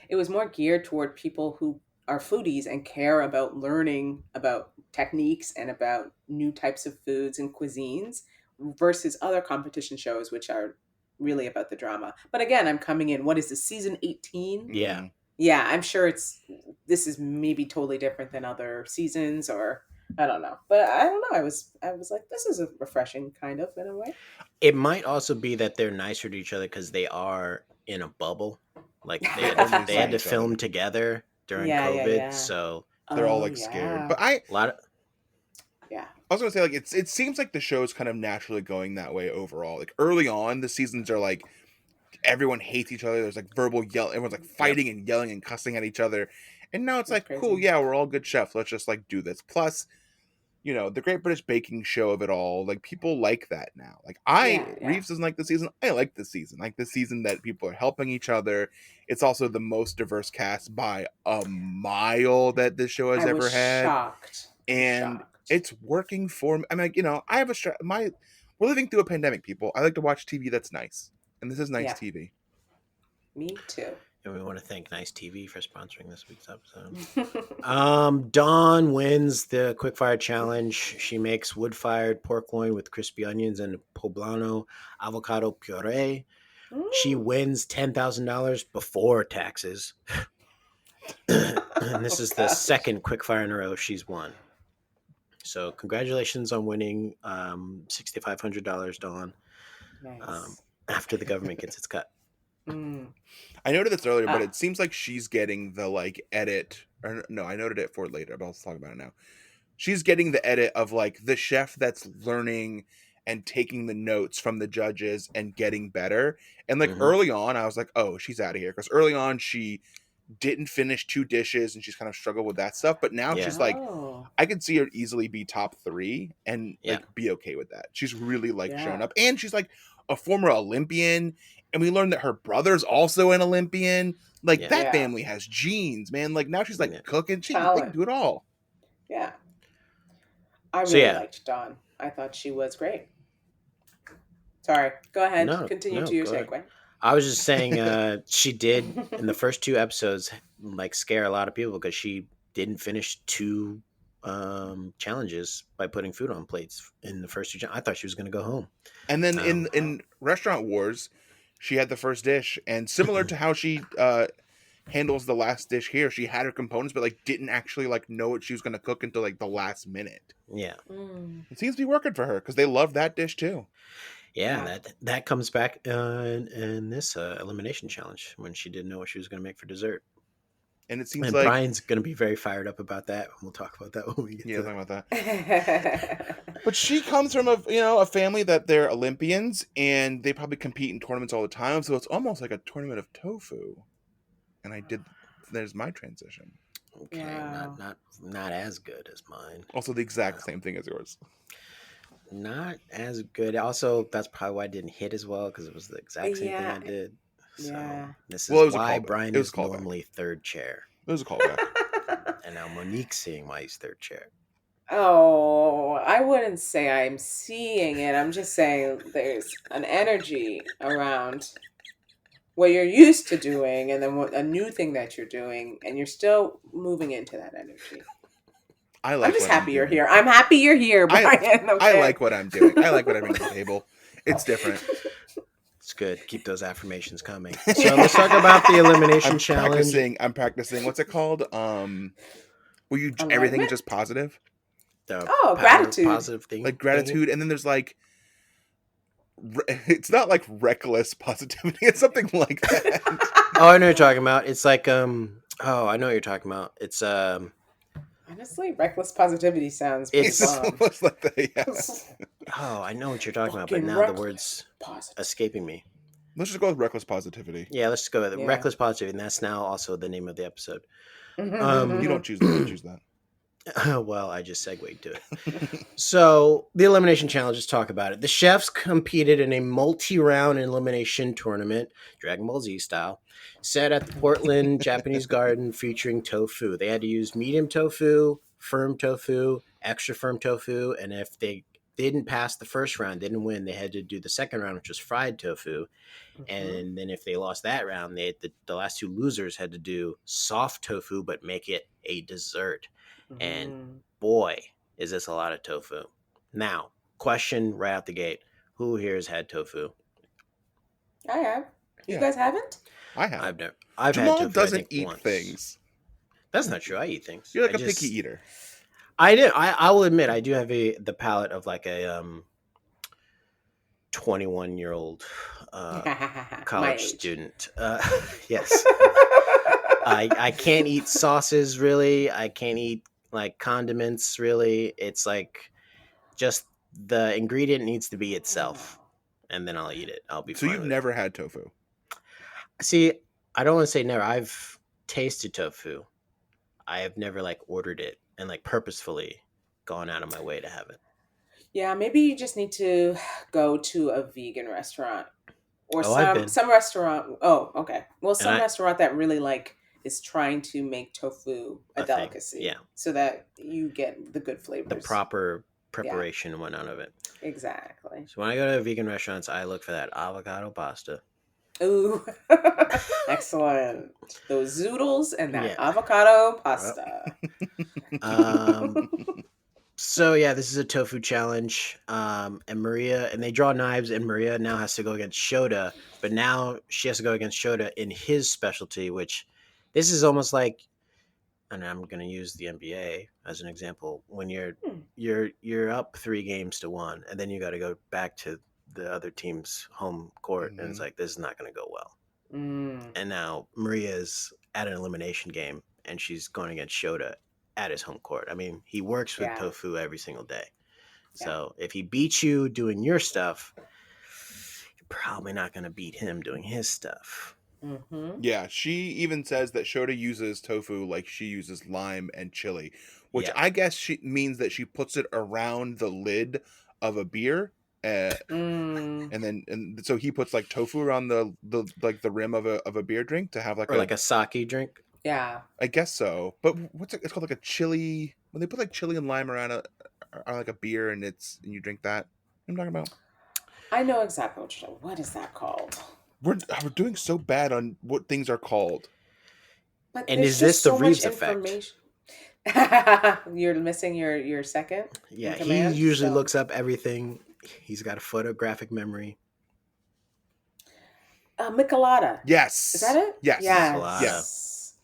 It was more geared toward people who are foodies and care about learning about techniques and about new types of foods and cuisines versus other competition shows, which are really about the drama. But again, I'm coming in. What is this, season 18? Yeah. Mhm. Yeah, I'm sure this is maybe totally different than other seasons, or I don't know. But I don't know. I was like, this is a refreshing kind of in a way. It might also be that they're nicer to each other because they are in a bubble. Like they had Definitely they had to each film other. together during Yeah, COVID, yeah. so They're all Oh, like scared. yeah. But I a lot of Yeah. was gonna say, like, it seems like the show's kind of naturally going that way overall. Like early on, the seasons are like everyone hates each other. There's like verbal yell. Everyone's like fighting and yelling and cussing at each other. And now it's That's like, cool, crazy. yeah, we're all good chefs. Let's just like do this. Plus, the Great British Baking Show of it all. Like people like that now. Like Yeah. Reeves doesn't like the season. I like the season. Like the season that people are helping each other. It's also the most diverse cast by a mile that this show has I ever was had. shocked. And Shocked. it's working for me. I mean, like, I have we're living through a pandemic, people. I like to watch TV that's nice, and this is nice Yeah. TV. Me too. and we want to thank Nice TV for sponsoring this week's episode. Dawn wins the quickfire challenge. She makes wood-fired pork loin with crispy onions and poblano avocado puree. She wins $10,000 before taxes. And this is the gosh. second quickfire in a row she's won. So congratulations on winning $6,500, Dawn, Nice. after the government gets its cut. Mm. I noted this earlier, but Ah. it seems like she's getting the like edit. Or no, I noted it for later, but I'll talk about it now. She's getting the edit of like the chef that's learning and taking the notes from the judges and getting better. And like Mhm. early on, I was like, oh, she's out of here, because early on she didn't finish 2 dishes and she's kind of struggled with that stuff. But now Yeah. she's like, Oh. I could see her easily be top 3 and Yeah. like be okay with that. She's really like Yeah. shown up, and she's like a former Olympian, and we learned that her brother's also an Olympian. Like Yeah. that Yeah. family has genes, man. Like now she's like Yeah. cooking. They can Talent. do it all. Yeah. I So, really yeah. liked Dawn. I thought she was great. Sorry. Go ahead. No, Continue no, to your go ahead. segue. I was just saying she did in the first 2 episodes like scare a lot of people because she didn't finish 2 challenges by putting food on plates in the first 2 I thought she was going to go home. And then in Restaurant Wars, she had the first dish, and similar to how she handles the last dish here, she had her components, but like didn't actually like know what she was going to cook until like the last minute. Yeah. Mm. It seems to be working for her because they love that dish too. Yeah, Yeah. that comes back in this elimination challenge when she didn't know what she was going to make for dessert. And it seems And like Brian's going to be very fired up about that. We'll talk about that when we get yeah, to talking that. about that. But she comes from a family that they're Olympians and they probably compete in tournaments all the time, so it's almost like a tournament of tofu. And there's my transition. Okay, Wow. not as good as mine. Also the exact same thing as yours. Not as good. Also, that's probably why I didn't hit as well because it was the exact same Yeah. thing I did. So Yeah. this is Well, it was a why callback. Brian It was is a callback. normally third chair, It was a callback. and now Monique's seeing why he's third chair. Oh, I wouldn't say I'm seeing it. I'm just saying there's an energy around what you're used to doing, and then a new thing that you're doing, and you're still moving into that energy. I like I'm just what happy you're doing. here. I'm happy you're here, Brian. I like what I'm doing. I like what I bring to the table. It's different. It's good. Keep those affirmations coming. So let's talk about the elimination I'm challenge. I'm practicing. What's it called? Where you Alignment? everything is just positive, The Oh, power gratitude. positive thing. like gratitude, and then there's like it's not like reckless positivity. It's something like that. Oh, I know what you're talking about. It's like oh, I know what you're talking about. It's Honestly, reckless positivity sounds pretty It's- It's bomb. almost like that. Yeah. oh, I know what you're talking about, but Fucking now the reckless words positive. escaping me. Let's just go with reckless positivity. Yeah, let's just go with it. Yeah. Reckless positivity, and that's now also the name of the episode. You don't choose that. I choose that. Well, I just segued to it. So the elimination challenge, let's talk about it. The chefs competed in a multi-round elimination tournament, Dragon Ball Z style, set at the Portland Japanese Garden featuring tofu. They had to use medium tofu, firm tofu, extra firm tofu, and if they didn't pass the first round, didn't win, they had to do the second round, which was fried tofu. And then if they lost that round, they had the last two losers had to do soft tofu, but make it a dessert. And boy, is this a lot of tofu. Now, question right out the gate. Who here has had tofu? I have. You Yeah. guys haven't? I have. I've never. I've Jamal had tofu. I doesn't think, eat once. things. That's not true. I eat things. You're like I a picky eater. I do. I will admit I do have the palate of like a 21-year-old My college age. student. Yes. I can't eat sauces really. I can't eat like condiments really. It's like just the ingredient needs to be itself, and then I'll eat it. I'll be So fine you've with never had tofu. it. See, I don't want to say never. I've tasted tofu. I have never like ordered it and like purposefully gone out of my way to have it. Yeah, maybe you just need to go to a vegan restaurant or Oh, I've been. some restaurant. Oh, okay. Well, some I- restaurant that really like is trying to make tofu a A thing, delicacy. yeah. So that you get the good flavors. The proper preparation went out of it. Exactly. So when I go to vegan restaurants, I look for that avocado pasta. Ooh. Excellent. Those zoodles and that Yeah. avocado pasta. So yeah, this is a tofu challenge. And they draw knives, and Maria now has to go against Shota, but now she has to go against Shota in his specialty, which this is almost like, and I'm gonna use the NBA as an example, when you're up 3-1, and then you gotta go back to the other team's home court, and it's like this is not gonna go well. And now Maria's at an elimination game, and she's going against Shota at his home court. I mean, he works with tofu every single day. So if he beats you doing your stuff, you're probably not going to beat him doing his stuff. Yeah, she even says that Shota uses tofu like she uses lime and chili, which I guess she means that she puts it around the lid of a beer. And so he puts like tofu around the like the rim of a beer drink to have like a sake drink. Yeah, I guess so. But what's it? It's called like a chili. When they put like chili and lime around like a beer, and you drink that. I'm talking about. I know exactly what you're talking. What is that called? We're doing so bad on what things are called. But and there's is this just the so Reeves much effect? You're missing your second. Yeah, in command, he usually so- looks up everything. He's got a photographic memory. Michelada. Yes. Is that it? Yes. Michelada. Yes.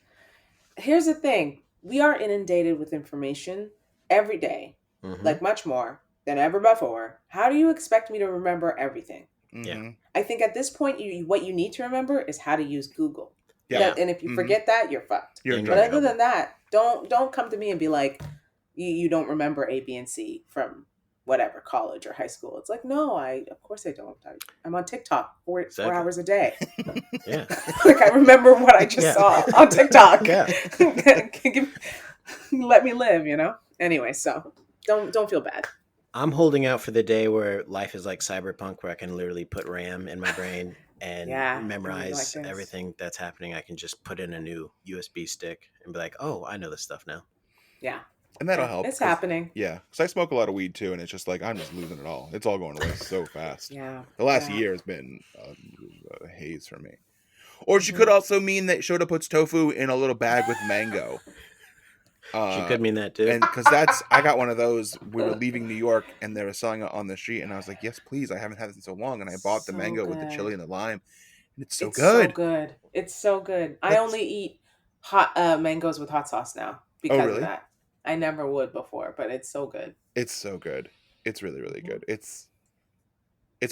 Here's the thing. We are inundated with information every day, like much more than ever before. How do you expect me to remember everything? Yeah. I think at this point, what you need to remember is how to use Google. Yeah. And if you forget that, you're fucked. You're in But trouble. other than that, don't come to me and be like, you don't remember A, B, and C from whatever college or high school. It's like, no, of course I don't. I'm on TikTok 4 hours a day. Yeah. Like I remember what I just saw on TikTok. Yeah. Let me live, Anyway, so don't feel bad. I'm holding out for the day where life is like Cyberpunk, where I can literally put RAM in my brain and memorize like this. everything that's happening. I can just put in a new USB stick and be like, oh, I know this stuff now. Yeah. And that'll help. It's happening. Yeah, because I smoke a lot of weed too, and it's just like I'm just losing it all. It's all going away so fast. Yeah. The last year has been a haze for me. Or she could also mean that Shota puts tofu in a little bag with mango. She could mean that too. And because I got one of those. We were leaving New York and they were selling it on the street, and I was like, yes, please. I haven't had this in so long, and I bought the So mango with the good. chili and the lime. And it's so It's good. so good. It's so good. I That's- only eat hot mangoes with hot sauce now because really? of that. I never would before, but it's so good. It's so good. It's really, really good. It's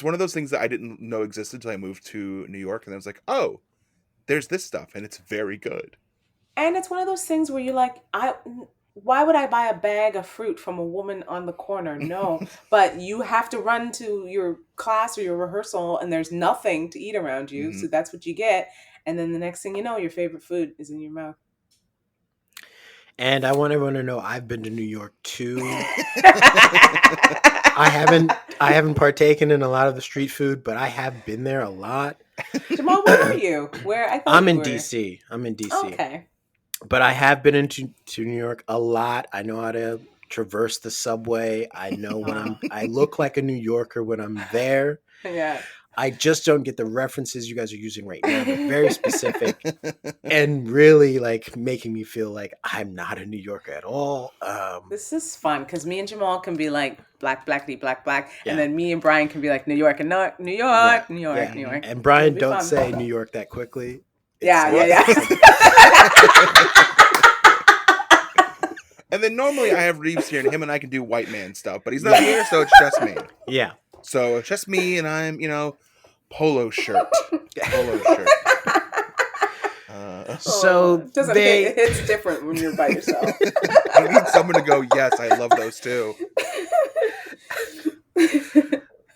one of those things that I didn't know existed until I moved to New York, and I was like, oh, there's this stuff, and it's very good. And it's one of those things where you're like, why would I buy a bag of fruit from a woman on the corner? No, but you have to run to your class or your rehearsal, and there's nothing to eat around you, so that's what you get. And then the next thing you know, your favorite food is in your mouth. And I want everyone to know I've been to New York too. I haven't partaken in a lot of the street food, but I have been there a lot. Jamal, where are you? Where I thought I'm you in were. DC. I'm in DC. Okay. But I have been into New York a lot. I know how to traverse the subway. I know when I look like a New Yorker when I'm there. Yeah. I just don't get the references you guys are using right now. They're very specific and really like making me feel like I'm not a New Yorker at all. This is fun because me and Jamal can be like black, blackity, black, black, Yeah. and then me and Brian can be like New York and New York, New York, Yeah. New York, Yeah. New York. And Brian, It'll be don't fun. say New York that quickly. Yeah. And then normally I have Reeves here, and him and I can do white man stuff, but he's not here, so it's just me. Yeah. So it's just me, and I'm, polo shirt. Polo shirt. So Doesn't they hit, it's different when you're by yourself. I need someone to go, yes, I love those too.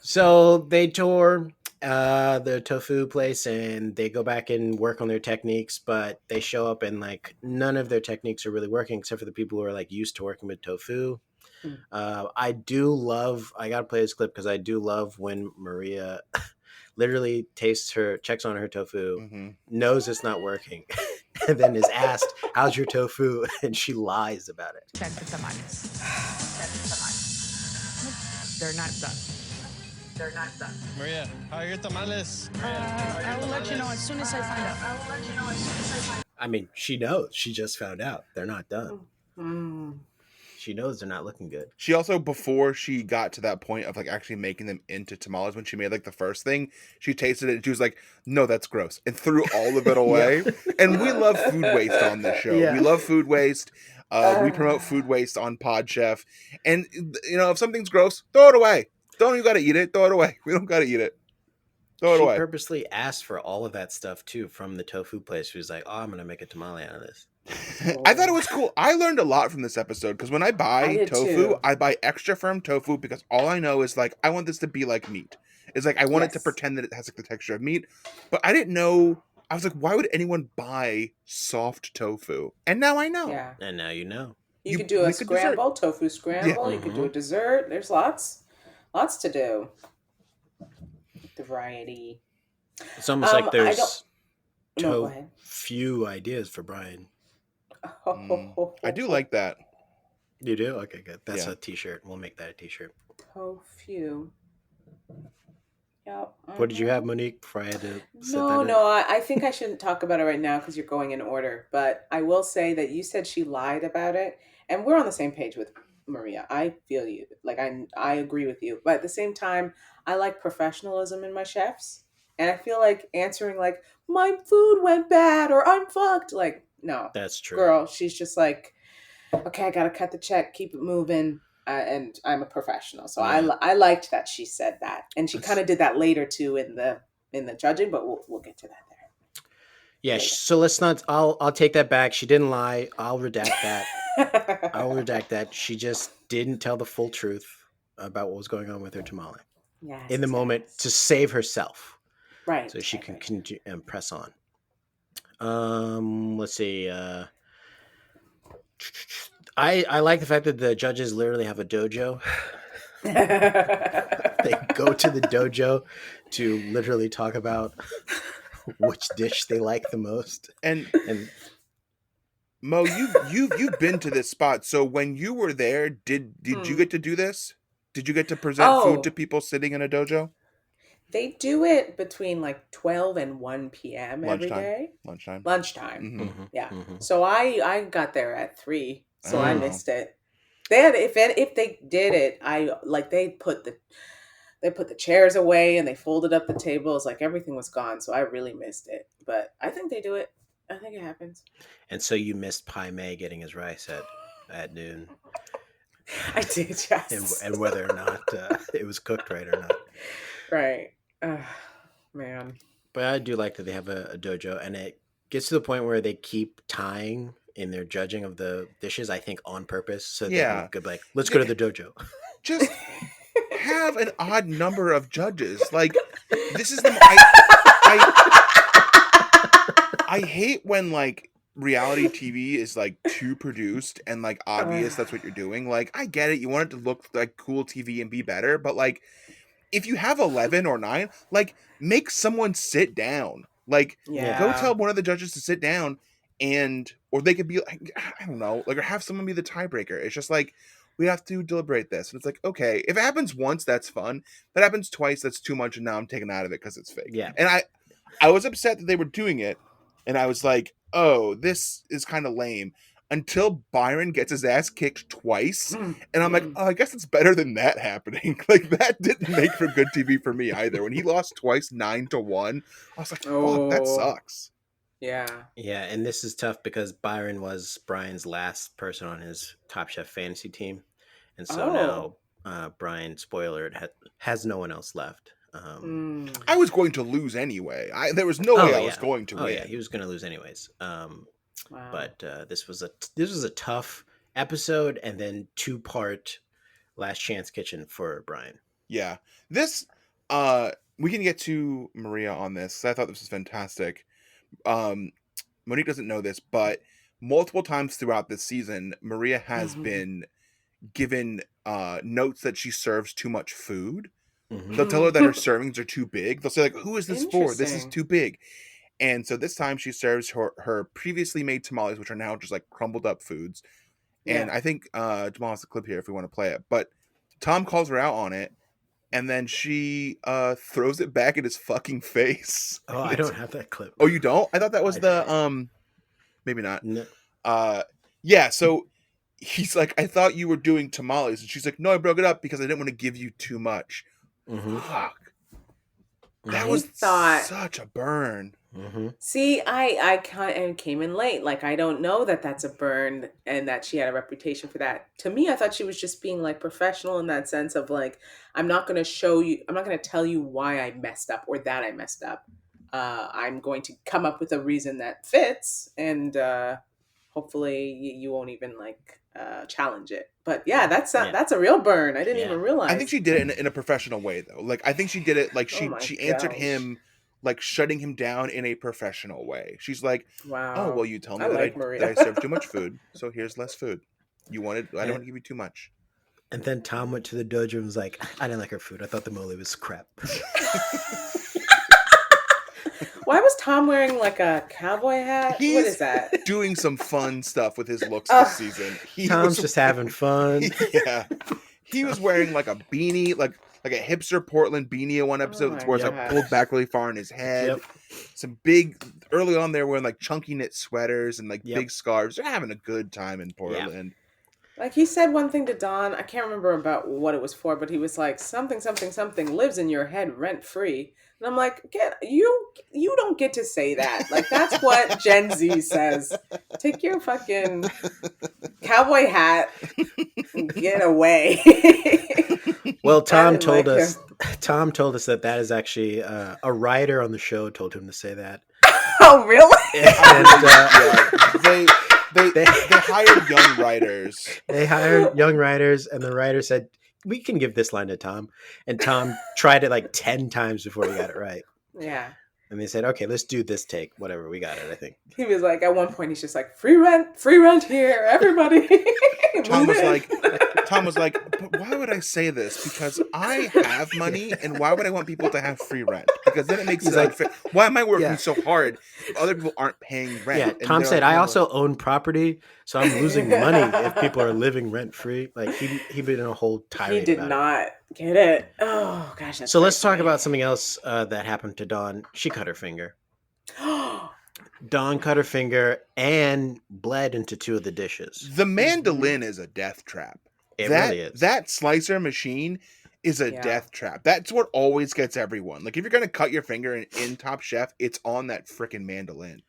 So they tour the tofu place and they go back and work on their techniques, but they show up and like none of their techniques are really working except for the people who are like used to working with tofu. I gotta play this clip because I do love when Maria literally checks on her tofu, knows it's not working, and then is asked, how's your tofu? And she lies about it. Check the tamales. They're not done. Maria, how are your tamales? I will let you know as soon as I find out. I mean, she knows. She just found out. They're not done. Mm. She knows they're not looking good. She also, before she got to that point of like actually making them into tamales, when she made like the first thing, she tasted it and she was like, no, that's gross, and threw all of it away. And we love food waste on this show. Yeah. We love food waste. We promote food waste on Pod Chef. And if something's gross, throw it away. Don't you gotta eat it, throw it away. We don't gotta eat it. Throw it She away. purposely asked for all of that stuff too from the tofu place. She was like, oh, I'm gonna make a tamale out of this. I thought it was cool. I learned a lot from this episode because when I buy did tofu, too. I buy extra firm tofu because all I know is like I want this to be like meat. It's like I want it to Yes. pretend that it has like the texture of meat, but I didn't know. I was like, why would anyone buy soft tofu? And now I know. Yeah. And now you know. You You could do a make a dessert. scramble, tofu scramble. You could do a dessert. There's lots to do. The variety. It's almost like I there's don't- No, go ahead. few ideas for Brian. I do like that. You do? Okay, good. That's Yeah. a t-shirt. We'll make that a t-shirt. Tofu. Yep. What did you have, Monique, before I had to set that No, in? no, I think I shouldn't talk about it right now because you're going in order. But I will say that you said she lied about it, and we're on the same page with Maria. I feel you. Like I agree with you. But at the same time, I like professionalism in my chefs, and I feel like answering like my food went bad or I'm fucked. Like no, That's true. girl, she's just like, okay, I gotta cut the check, keep it moving. And I'm a professional, so Yeah. I liked that she said that, and she That's- kind of did that later too in the judging, but we'll get to that there. Yeah, so let's not. I'll take that back. She didn't lie. I'll redact that. I'll redact that. She just didn't tell the full truth about what was going on with her tamale Yes, in the moment yes. to save herself, right, so she right, can right. continue and press on. Let's see. I like the fact that the judges literally have a dojo. They go to the dojo to literally talk about which dish they like the most. And And Mo, you've been to this spot. So when you were there, did you get to do this? Did you get to present Oh. food to people sitting in a dojo? They do it between like 12 and 1 p.m. every Lunchtime. day. Lunchtime. Lunchtime. Mm-hmm. Yeah. Mm-hmm. So I got there at 3, so I Oh. missed it. They had if they did it, they put the chairs away and they folded up the tables, like everything was gone, so I really missed it. But I think they do it. I think it happens. And so you missed Pai Mei getting his rice at noon, I did, yes. and whether or not it was cooked right or not. Right. Man. But I do like that they have a dojo, and it gets to the point where they keep tying in their judging of the dishes, I think on purpose, so they Yeah. can go like, let's go to the dojo. Just have an odd number of judges. Like, this is the I hate when like reality TV is like too produced and like obvious that's what you're doing. Like, I get it, you want it to look like cool TV and be better, but like if you have 11 or 9, like make someone sit down. Like, Yeah. go tell one of the judges to sit down, or they could be like, I don't know, like, or have someone be the tiebreaker. It's just like, we have to deliberate this. And it's like, okay, if it happens once, that's fun. If it happens twice, that's too much, and now I'm taken out of it because it's fake. Yeah. And I was upset that they were doing it, and I was like, oh, this is kind of lame. Until Byron gets his ass kicked twice, and I'm like, oh, I guess it's better than that happening. Like, that didn't make for good TV for me either. When he lost twice 9-1, I was like, fuck, that sucks. Yeah. Yeah, and this is tough because Byron was Brian's last person on his Top Chef fantasy team. And so now Brian, spoiler, has no one else left. I was going to lose anyway. There was no way I was going to win. Yeah, he was going to lose anyways. Wow. But this was a tough episode, and then 2-part Last Chance Kitchen for Brian. Yeah. This we can get to Maria on this. I thought this was fantastic. Monique doesn't know this, but multiple times throughout this season, Maria has been given notes that she serves too much food. They'll tell her that her servings are too big. They'll say, like, who is this for? This is too big. And so this time she serves her previously made tamales, which are now just like crumbled up foods. And I think Jamal has the clip here if we want to play it. But Tom calls her out on it, and then she throws it back at his fucking face. Oh, I don't have that clip. Oh, you don't? I thought that was maybe not. No. Yeah, so he's like, I thought you were doing tamales. And she's like, no, I broke it up because I didn't want to give you too much. Fuck. That was such a burn. See, I kind of came in late. Like, I don't know that that's a burn and that she had a reputation for that. To me, I thought she was just being like professional in that sense of like, I'm not going to tell you why I messed up or that I messed up. I'm going to come up with a reason that fits, and hopefully you won't even like challenge it. But yeah, that's a real burn. I didn't even realize. I think she did it in a professional way though. Like, I think she did it like she answered him like shutting him down in a professional way. She's like, wow. Oh, well, you tell me that I served too much food, so here's less food. I don't want to give you too much. And then Tom went to the dojo and was like, I didn't like her food. I thought the mole was crap. Why was Tom wearing like a cowboy hat? He's what is that? Doing some fun stuff with his looks this season. Tom's just having fun. Yeah. He was wearing like a beanie, like a hipster Portland beanie in one episode where it's like pulled back really far in his head. Yep. Some big, early on they're wearing like chunky knit sweaters and like big scarves. They're having a good time in Portland. Like, he said one thing to Don, I can't remember about what it was for, but he was like, something lives in your head rent free. And I'm like, you don't get to say that. Like, that's what Gen Z says. Take your fucking cowboy hat and get away. Well, Tom told us that is actually a writer on the show told him to say that. Oh, really? And they hired young writers. They hired young writers, and the writer said, we can give this line to Tom. And Tom tried it like 10 times before he got it right. Yeah. And they said, okay, let's do this take. Whatever, we got it, I think. He was like, at one point, he's just like, free rent here, everybody. Tom was like, Tom was like, but why would I say this? Because I have money, and why would I want people to have free rent? Because then it makes it unfair. Why am I working so hard if other people aren't paying rent? Yeah, And Tom they're said, like, I "No, also own property, so I'm losing money if people are living rent free. Like he been in a whole tirade He did about not get it. Oh gosh, it. that's So let's very talk about something else that happened to Dawn. She cut her finger. funny. Dawn cut her finger and bled into 2 of the dishes. the mandolin is a death trap. It that, really is. That slicer machine is a death trap. That's what always gets everyone. Like if you're gonna cut your finger in Top Chef, it's on that freaking mandolin.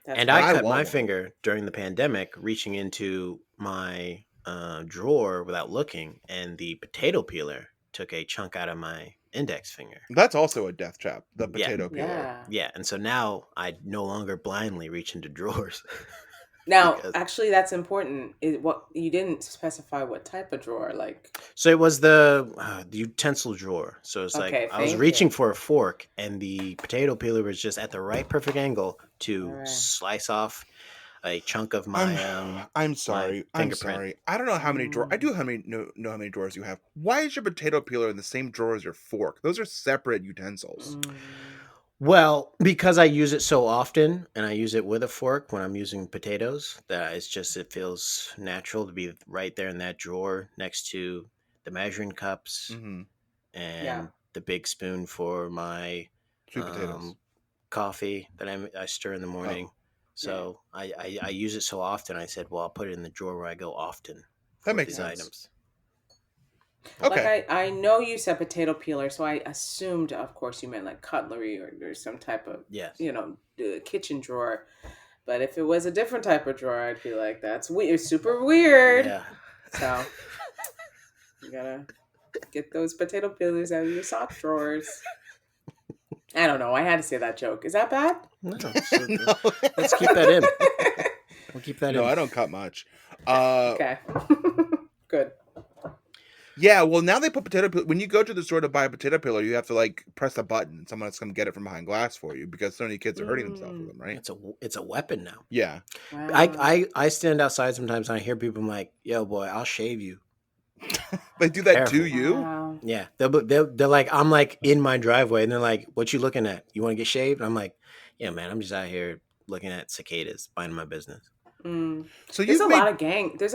And I cut my finger during the pandemic, reaching into my drawer without looking, and the potato peeler took a chunk out of my index finger. That's also a death trap. The potato peeler. Yeah, and so now I no longer blindly reach into drawers. Now, actually, that's important. What you didn't specify what type of drawer, like. So it was the utensil drawer. So it's like I was reaching for a fork, and the potato peeler was just at the right perfect angle to slice off a chunk of my. I'm sorry. I'm sorry. I don't know how many drawers. I do know how many drawers you have. Why is your potato peeler in the same drawer as your fork? Those are separate utensils. Well, because I use it so often, and I use it with a fork when I'm using potatoes, that it feels natural to be right there in that drawer next to the measuring cups and the big spoon for my sweet potatoes coffee that I stir in the morning. So I use it so often. I said, well, I'll put it in the drawer where I go often. That makes sense. Items. Okay. Like I know you said potato peeler, so I assumed, of course, you meant like cutlery or some type of, kitchen drawer. But if it was a different type of drawer, I'd be like, that's weird, super weird. Yeah. So you gotta get those potato peelers out of your sock drawers. I don't know. I had to say that joke. Is that bad? No. Let's keep that in. We'll keep that in. No, I don't cut much. Okay. Good. Yeah, well, now they put potato peeler. When you go to the store to buy a potato peeler, you have to like press a button, and someone's come get it from behind glass for you because so many kids are hurting themselves with them, right? It's a weapon now. Yeah. Wow. I stand outside sometimes and I hear people like, "Yo, boy, I'll shave you." They do that to you? Wow. Yeah, they're like, I'm like in my driveway, and they're like, "What you looking at? You want to get shaved?" I'm like, "Yeah, man, I'm just out here looking at cicadas, minding my business." So there's a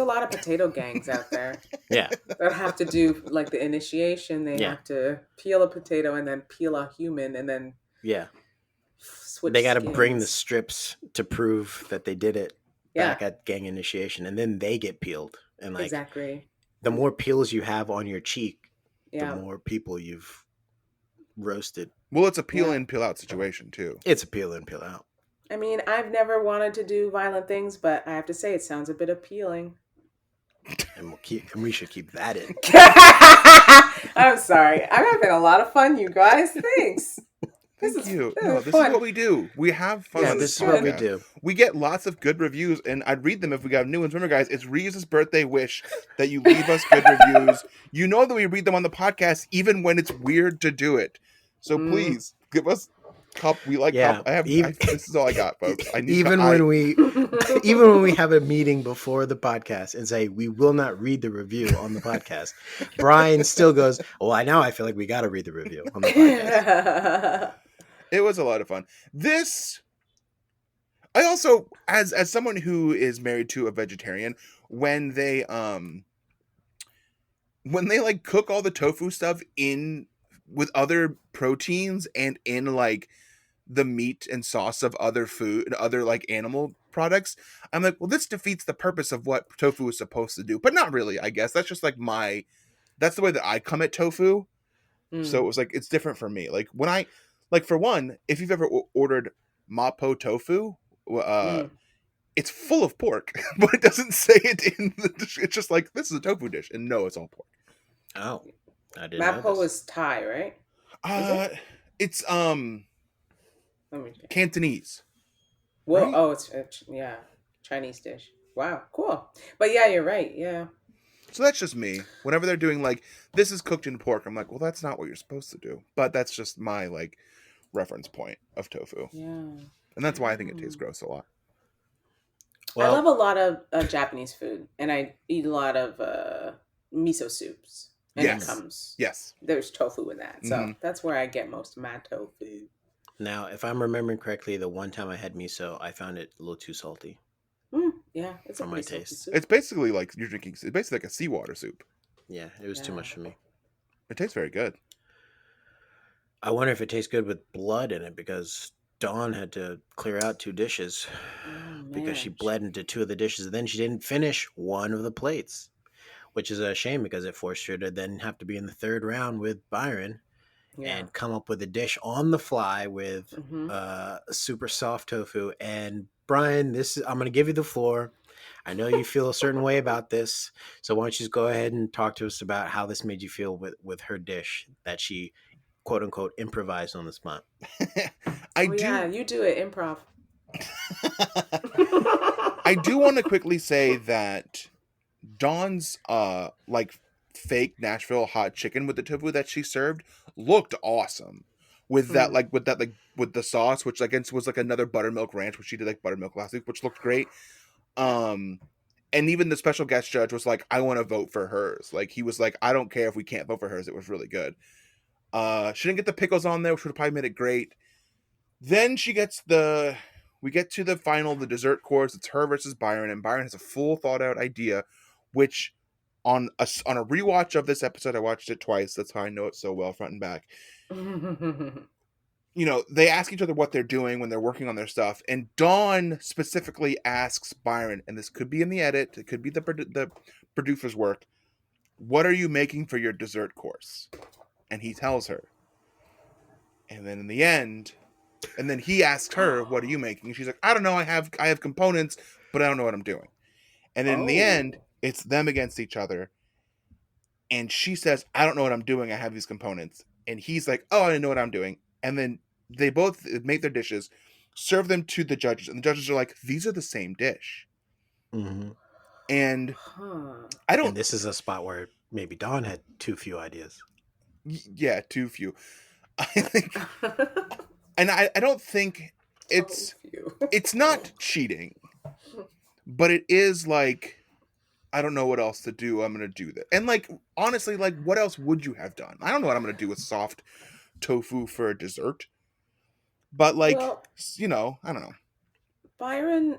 lot of potato gangs out there. Yeah, that have to do like the initiation. They have to peel a potato and then peel a human and then switch. They got to bring the strips to prove that they did it back at gang initiation, and then they get peeled. And like exactly, the more peels you have on your cheek, the more people you've roasted. Well, it's a peel in, peel out situation too. It's a peel in, peel out. I mean, I've never wanted to do violent things, but I have to say it sounds a bit appealing. And we should keep that in. I'm sorry. I'm having a lot of fun, you guys. Thanks. This is what we do. We have fun. Yeah, this is what we do. We get lots of good reviews, and I'd read them if we got new ones. Remember, guys, it's Reese's birthday wish that you leave us good reviews. You know that we read them on the podcast, even when it's weird to do it. So please give us. We like this is all I got, folks. Even when we have a meeting before the podcast and say we will not read the review on the podcast, Brian still goes, "Well, now I feel like we got to read the review on the podcast." It was a lot of fun. I also, as someone who is married to a vegetarian, when they like cook all the tofu stuff in with other proteins and in like the meat and sauce of other food, other like animal products, I'm like, well, this defeats the purpose of what tofu is supposed to do. But not really, I guess. That's just like that's the way that I come at tofu. So it was like, it's different for me. Like when for one, if you've ever ordered mapo tofu, it's full of pork, but it doesn't say it in the dish. It's just like, this is a tofu dish. And no, it's all pork. Oh, I didn't know Mapo is Thai, right? It's Cantonese. Well, right? It's Chinese dish. Wow, cool. But yeah, you're right. Yeah. So that's just me. Whenever they're doing like, this is cooked in pork, I'm like, well, that's not what you're supposed to do. But that's just my like reference point of tofu. Yeah. And that's why I think it tastes gross a lot. Well, I love a lot of Japanese food, and I eat a lot of miso soups. And Yes. it comes, Yes. there's tofu in that. So Mhm. that's where I get most of my tofu. Now, if I'm remembering correctly, the one time I had miso, I found it a little too salty Yeah, it's a for my pretty salty taste. soup. It's basically like you're drinking. It's basically like a seawater soup. Yeah, it was too Yeah. much for me. It tastes very good. I wonder if it tastes good with blood in it because Dawn had to clear out 2 dishes Oh, because she man. bled into 2 of the dishes and then she didn't finish one of the plates, which is a shame because it forced her to then have to be in the 3rd round with Byron Yeah. and come up with a dish on the fly with Mm-hmm. super soft tofu. And Brian, I'm going to give you the floor. I know you feel a certain way about this, so why don't you just go ahead and talk to us about how this made you feel with her dish that she quote unquote improvised on the spot. Yeah, you do it improv. I do want to quickly say that Dawn's like fake Nashville hot chicken with the tofu that she served looked awesome. With that with the sauce, which again was like another buttermilk ranch, which she did like buttermilk last week, which looked great. And even the special guest judge was like, I want to vote for hers. Like he was like, I don't care if we can't vote for hers. It was really good. She didn't get the pickles on there, which would have probably made it great. Then we get to the final, the dessert course. It's her versus Byron, and Byron has a full thought out idea, which on a rewatch of this episode, I watched it twice. That's how I know it so well, front and back. You know, they ask each other what they're doing when they're working on their stuff, and Dawn specifically asks Byron, and this could be in the edit, it could be the producer's work. What are you making for your dessert course? And he tells her. And then in the end, and then he asks her, what are you making? And she's like, I don't know, I have components, but I don't know what I'm doing. And then in the end, it's them against each other. And she says, I don't know what I'm doing, I have these components. And he's like, oh, I didn't know what I'm doing. And then they both make their dishes, serve them to the judges, and the judges are like, these are the same dish. Mm-hmm. And And this is a spot where maybe Dawn had too few ideas. Yeah, too few. I think, and I don't think it's not cheating, but it is like, I don't know what else to do. I'm gonna do that. And like honestly, like what else would you have done? I don't know what I'm gonna do with soft tofu for a dessert. But like, you know, I don't know. Byron,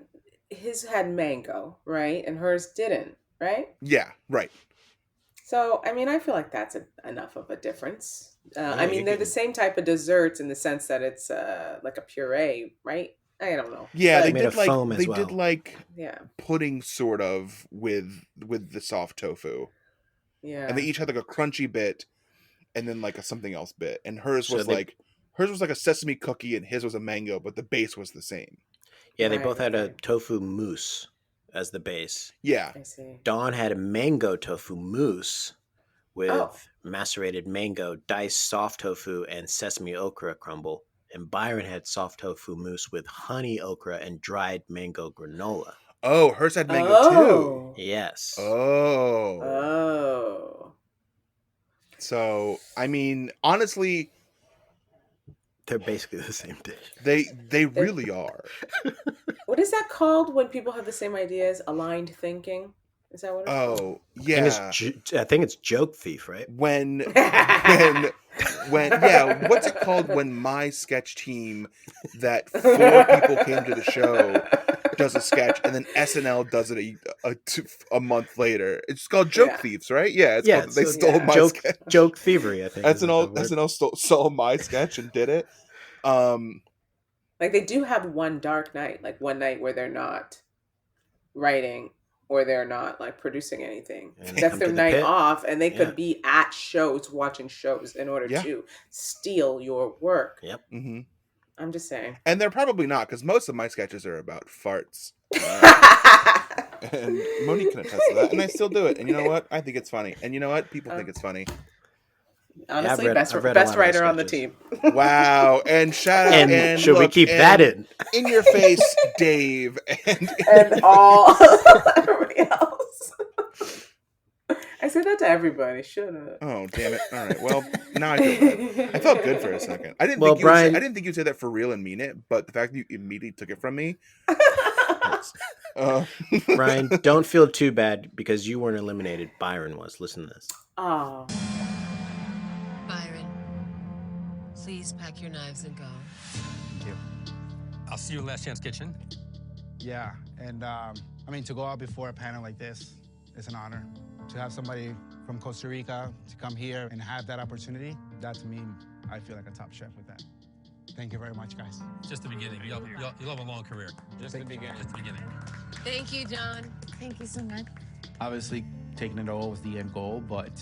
his had mango, right? And hers didn't, right? Yeah, right. So, I mean, I feel like that's enough of a difference. I mean, they're the same type of desserts in the sense that it's like a puree, right? I don't know. Yeah, But they did like yeah, pudding sort of with the soft tofu. yeah. And they each had like a crunchy bit and then like a something else bit. And hers So was like a sesame cookie and his was a mango, but the base was the same. Yeah, they both had a tofu mousse as the base. Yeah. I see. Dawn had a mango tofu mousse with macerated mango, diced soft tofu, and sesame okra crumble. And Byron had soft tofu mousse with honey okra and dried mango granola. Oh, hers had mango too. Yes. Oh. So, I mean, honestly, they're basically the same dish. They really are. What is that called when people have the same ideas? Aligned thinking? Is that what it's called? Yeah. I think it's joke thief, right? When yeah, what's it called when my sketch team that 4 people came to the show does a sketch and then SNL does it a month later? It's called Joke Thieves, right? Yeah, it's called they stole my sketch. Joke thievery, I think. SNL stole my sketch and did it. Like they do have one dark night, like one night where they're not writing or they're not like producing anything. That's their night off, and they could be at shows watching shows in order to steal your work. Yep. Mm-hmm. I'm just saying. And they're probably not, because most of my sketches are about farts. And Monique can attest to that, and I still do it. And you know what? I think it's funny. And you know what? People think it's funny. Honestly, best writer on the team. Wow. And shout out. And should we keep that in? In your face, Dave. And all everybody else. I said that to everybody. Shut up. Oh, damn it. All right. Well, now I feel bad. I felt good for a second. I didn't think you'd say that for real and mean it, but the fact that you immediately took it from me. Uh, Brian, don't feel too bad because you weren't eliminated. Byron was. Listen to this. Oh. Byron, please pack your knives and go. Thank you. I'll see you at Last Chance Kitchen. Yeah, and I mean, to go out before a panel like this is an honor. To have somebody from Costa Rica to come here and have that opportunity, that to me, I feel like a top chef with that. Thank you very much, guys. Just the beginning. You'll have a long career. Just the beginning. Just the beginning. Thank you, John. Thank you so much. Obviously, taking it all was the end goal, but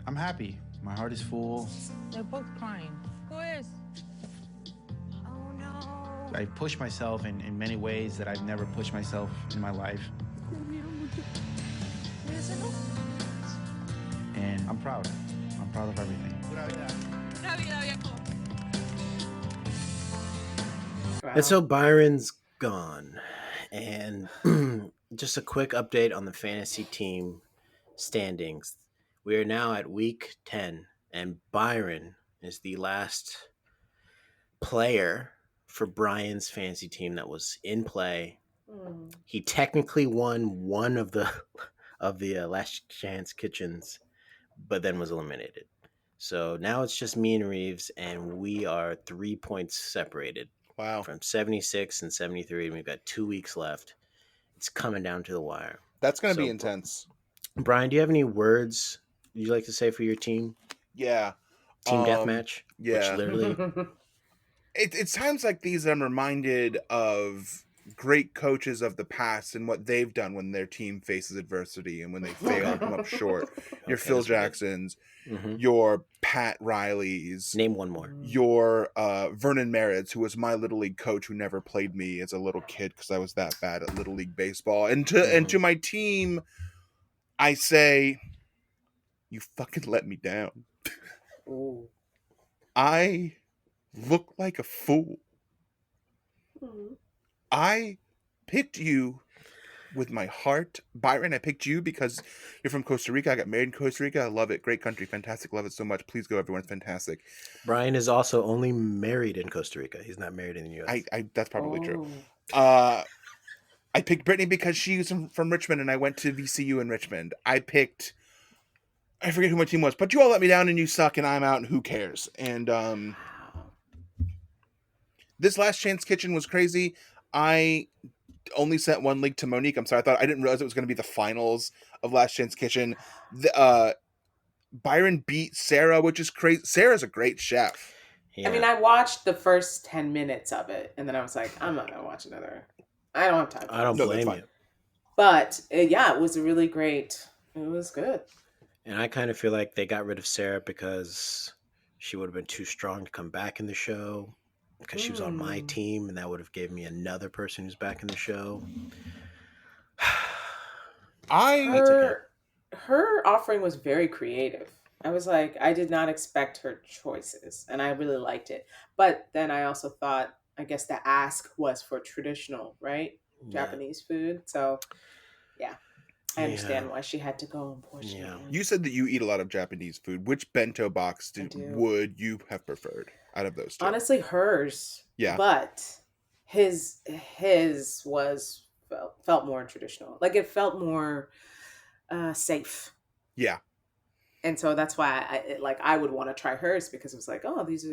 I'm happy. My heart is full. They're both crying. Who is? Oh no. I push myself in many ways that I've never pushed myself in my life. And I'm proud. I'm proud of everything. Wow. And so Byron's gone. And just a quick update on the fantasy team standings. We are now at week 10, and Byron is the last player for Brian's fantasy team that was in play. He technically won one of the Last Chance Kitchens, but then was eliminated. So now it's just me and Reeves, and we are 3 points separated. wow. From 76 and 73, and we've got 2 weeks left. It's coming down to the wire. That's going to So, be intense. Brian, do you have any words you'd like to say for your team? Yeah. Team deathmatch? yeah. Which literally... It's times like these I'm reminded of great coaches of the past and what they've done when their team faces adversity and when they fail and come up short. Your Okay, Phil that's good. Jacksons, Mhm. your Pat Rileys, Name one more. your Vernon Merritts, who was my Little League coach who never played me as a little kid because I was that bad at Little League baseball. And to my team, I say, you fucking let me down. Ooh. I look like a fool. I picked you with my heart. Byron, I picked you because you're from Costa Rica. I got married in Costa Rica. I love it. Great country. Fantastic. Love it so much. Please go, everyone. It's fantastic. Brian is also only married in Costa Rica. He's not married in the U.S. I that's probably true. Oh. I picked Brittany because she's from Richmond and I went to VCU in Richmond. I forget who my team was, but you all let me down and you suck and I'm out and who cares? And this Last Chance Kitchen was crazy. I only sent one link to Monique. I'm sorry. I didn't realize it was going to be the finals of Last Chance Kitchen. Byron beat Sarah, which is crazy. Sarah's a great chef. Yeah. I mean, I watched the first 10 minutes of it, and then I was like, I'm not going to watch another. I don't have time. I don't No, that's blame fine. you. But, yeah, it was a really great. It was good. And I kind of feel like they got rid of Sarah because she would have been too strong to come back in the show because she was on my team, and that would have given me another person who's back in the show. Her offering was very creative. I was like, I did not expect her choices, and I really liked it. But then I also thought, I guess the ask was for traditional, right? Yeah. Japanese food. So, yeah, I understand Yeah. why she had to go, unfortunately. Yeah. You said that you eat a lot of Japanese food. Which bento box I do. would you have preferred out of those two? Honestly, hers. Yeah. But his was felt more traditional. Like it felt more safe. Yeah. And so that's why I would want to try hers because it was like, oh, these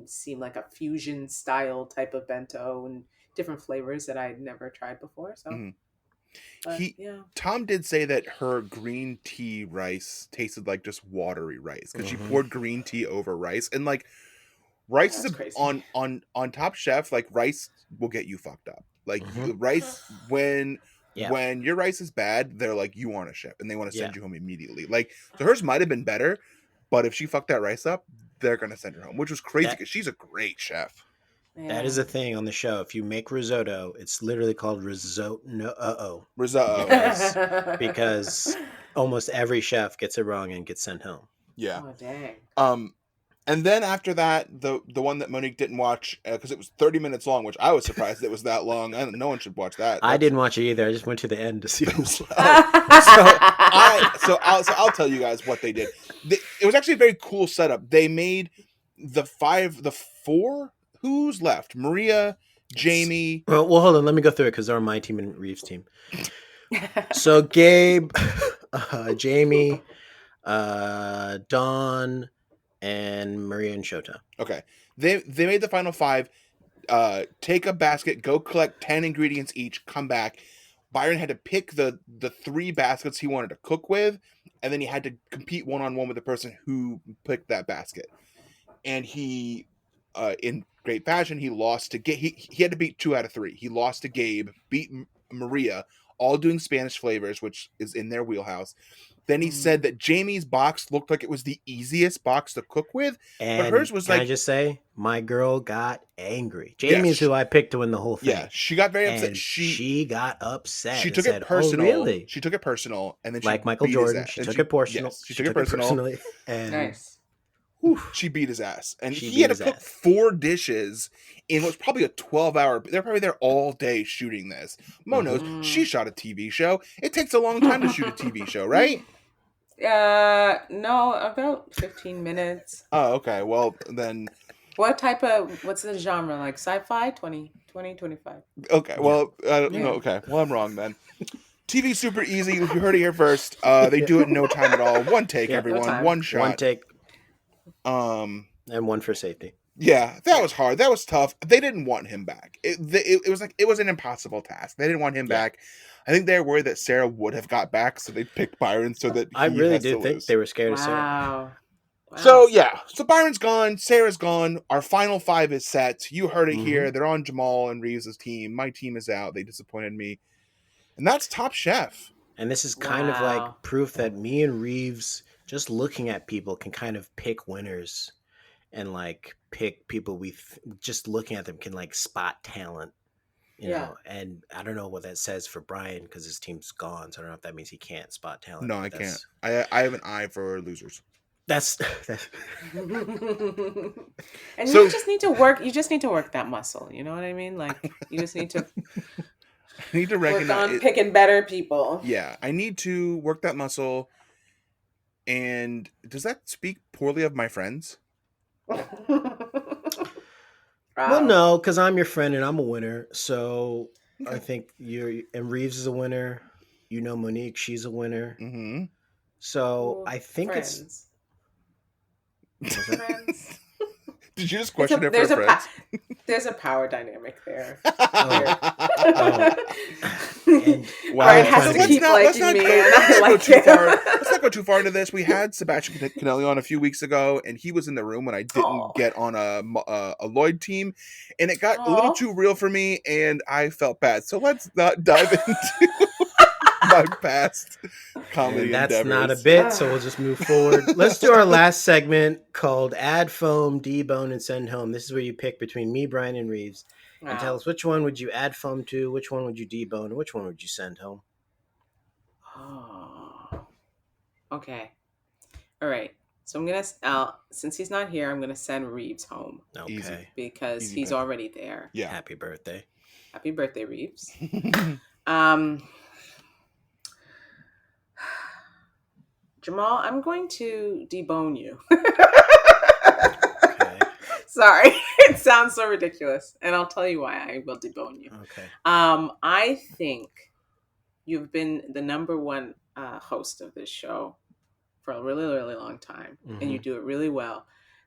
seem like a fusion style type of bento and different flavors that I'd never tried before. So, Mhm. but, yeah. Tom did say that her green tea rice tasted like just watery rice because she poured green tea over rice, and like rice That's is crazy. on Top Chef. Like rice will get you fucked up. Like rice when your rice is bad, they're like, you aren't a chef, and they want to send you home immediately. Like, so hers might have been better, but if she fucked that rice up, they're gonna send her home, which was crazy because she's a great chef. That is a thing on the show. If you make risotto, it's literally called risotto. Risotto. Yes. Because almost every chef gets it wrong and gets sent home. Yeah. Oh, dang. And then after that, the one that Monique didn't watch because it was 30 minutes long, which I was surprised it was that long. No one should watch that. I didn't watch it either. I just went to the end to see what it was. I'll tell you guys what they did. It was actually a very cool setup. They made the four who's left: Maria, Jamie. Well, hold on. Let me go through it because they're on my team and Reeves' team. So Gabe, Jamie, Dawn, and Maria and Shota. Okay. They made the final 5. Take a basket, go collect 10 ingredients each, come back. Byron had to pick the 3 baskets he wanted to cook with, and then he had to compete one-on-one with the person who picked that basket. And he, in great fashion, he lost to Gabe. He had to beat 2 out of 3. He lost to Gabe, beat Maria, all doing Spanish flavors, which is in their wheelhouse. Then he said that Jamie's box looked like it was the easiest box to cook with, And but hers was can like... I just say, my girl got angry. Jamie's who I picked to win the whole thing. Yeah, she got very upset. And she got upset. She and took said, it personal. Oh, really? She took it personal, and then she Like Michael beat Jordan, his ass. she And took it personal. Yes, she took it personally, and Nice. she beat his ass, and She he beat had to his cook ass. 4 dishes in what's probably a 12-hour. They're probably there all day shooting this. Mo knows she shot a TV show. It takes a long time to shoot a TV show, right? No, about 15 minutes. Oh, okay. Well, then. What's the genre? Like sci-fi? 20, 25. Okay. Well, I don't know. Okay. Well, I'm wrong then. TV's super easy. You heard it here first. They do it in no time at all. One take, everyone. time. One shot. One take. And one for safety. Yeah, that was hard. That was tough. They didn't want him back. It was like it was an impossible task. They didn't want him back. I think they were worried that Sarah would have got back, so they picked Byron so that I really has do to think lose. they were scared of Sarah. Wow. So yeah, so Byron's gone, Sarah's gone. Our final 5 is set. You heard it here. They're on Jamal and Reeves' team. My team is out. They disappointed me, and that's Top Chef. And this is kind of like proof that me and Reeves, just looking at people, can kind of pick winners and like pick people just looking at them can like spot talent, you know. And I don't know what that says for Brian because his team's gone, so I don't know if that means he can't spot talent. No, I can't. I have an eye for losers. That's and you just need to work. You just need to work that muscle. You know what I mean? Like you just need to. I need to recognize work on picking better people. Yeah, I need to work that muscle. And does that speak poorly of my friends? Well, no, because I'm your friend and I'm a winner. So I think and Reeves is a winner. You know Monique, she's a winner. Mm-hmm. So I think friends. Friends. Did you just question it for friends? There's a power dynamic there. Wow. Has to keep liking me. Let's not go too far into this. We had Sebastian Canelli on a few weeks ago, and he was in the room when I didn't get on a Lloyd team, and it got a little too real for me, and I felt bad. So let's not dive into my past comedy That's endeavors. not a bit, so we'll just move forward. Let's do our last segment called Add Foam, Debone, and Send Home. This is where you pick between me, Brian, and Reeves. And tell us which one would you add foam to, which one would you debone, and which one would you send home? Oh. Okay. All right. So I'm going to, since he's not here, I'm going to send Reeves home. Okay. Easy. Because he's already there. Yeah. Happy birthday. Happy birthday, Reeves. Jamal, I'm going to debone you. Sorry, it sounds so ridiculous, and I'll tell you why I will debone you. Okay. I think you've been the number one host of this show for a really, really long time, and you do it really well.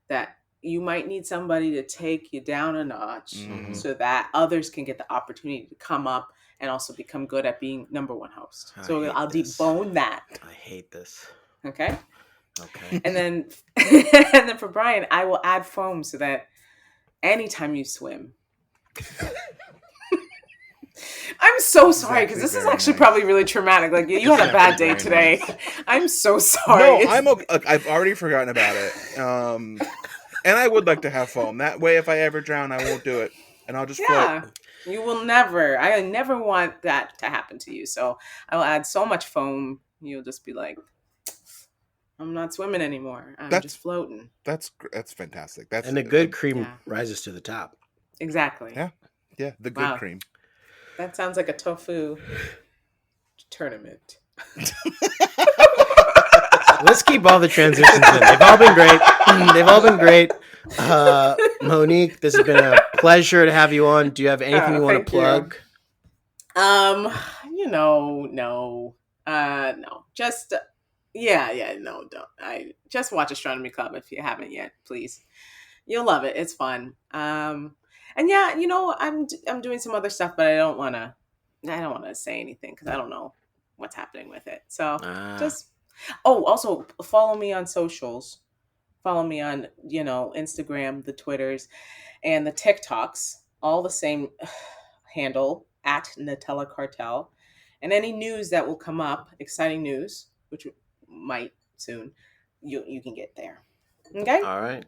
That you might need somebody to take you down a notch, so that others can get the opportunity to come up and also become good at being number one host. So I'll debone that. I hate this. Okay. Okay. And then and then for Brian, I will add foam so that anytime you swim. I'm so sorry because this is actually probably really traumatic. Like you had a bad day today. I'm so sorry. No, I'm okay. Look, I've already forgotten about it. And I would like to have foam. That way, if I ever drown, I won't do it, and I'll just float. You will never. I never want that to happen to you. So I will add so much foam. You'll just be like, I'm not swimming anymore. I'm just floating. That's fantastic. And the good cream rises to the top. Exactly. Yeah, the good cream. That sounds like a tofu tournament. Let's keep all the transitions in. They've all been great. Monique, this has been a pleasure to have you on. Do you have anything you want to Thank you. plug? No. No. Just no, don't. I just watch Astronomy Club if you haven't yet, please. You'll love it. It's fun. And yeah, I'm doing some other stuff, but I don't want to say anything because I don't know what's happening with it. So just also follow me on socials. Follow me on, Instagram, the Twitters, and the TikToks, all the same handle at Nutella Cartel. And any news that will come up, exciting news, which might soon, you can get there. Okay? All right.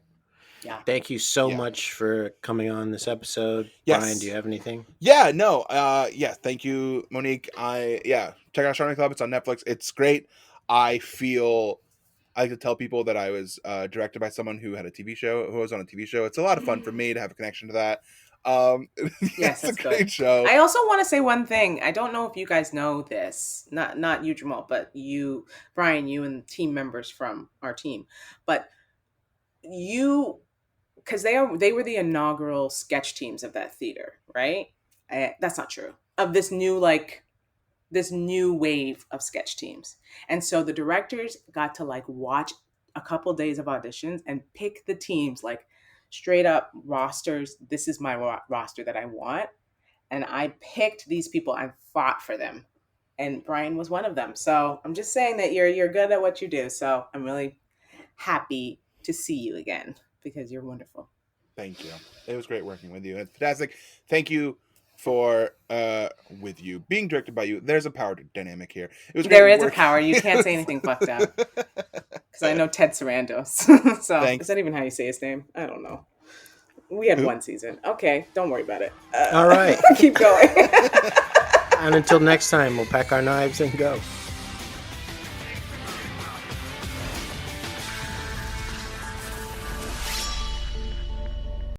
Yeah. Thank you so much for coming on this episode. Yes. Brian, do you have anything? Yeah, no. Thank you, Monique. Check out Astronomy Club. It's on Netflix. It's great. I like to tell people that I was directed by someone who was on a TV show. It's a lot of fun for me to have a connection to that. Yes, it's a great show. I also want to say one thing. I don't know if you guys know this. Not you, Jamal, but you, Brian, you and team members from our team. But you, because they were the inaugural sketch teams of that theater, right? That's not true. Of this new wave of sketch teams. And so the directors got to watch a couple days of auditions and pick the teams, straight up rosters. This is my roster that I want. And I picked these people and fought for them. And Brian was one of them. So I'm just saying that you're good at what you do. So I'm really happy to see you again because you're wonderful. Thank you. It was great working with you. It's fantastic. Thank you for with you being directed by you. There's a power dynamic here. There is a power. You can't say anything fucked up because I know Ted Sarandos. So Thanks. Is that even how you say his name? I don't know. We had one season. Okay, don't worry about it. All right. Keep going. And until next time, we'll pack our knives and go.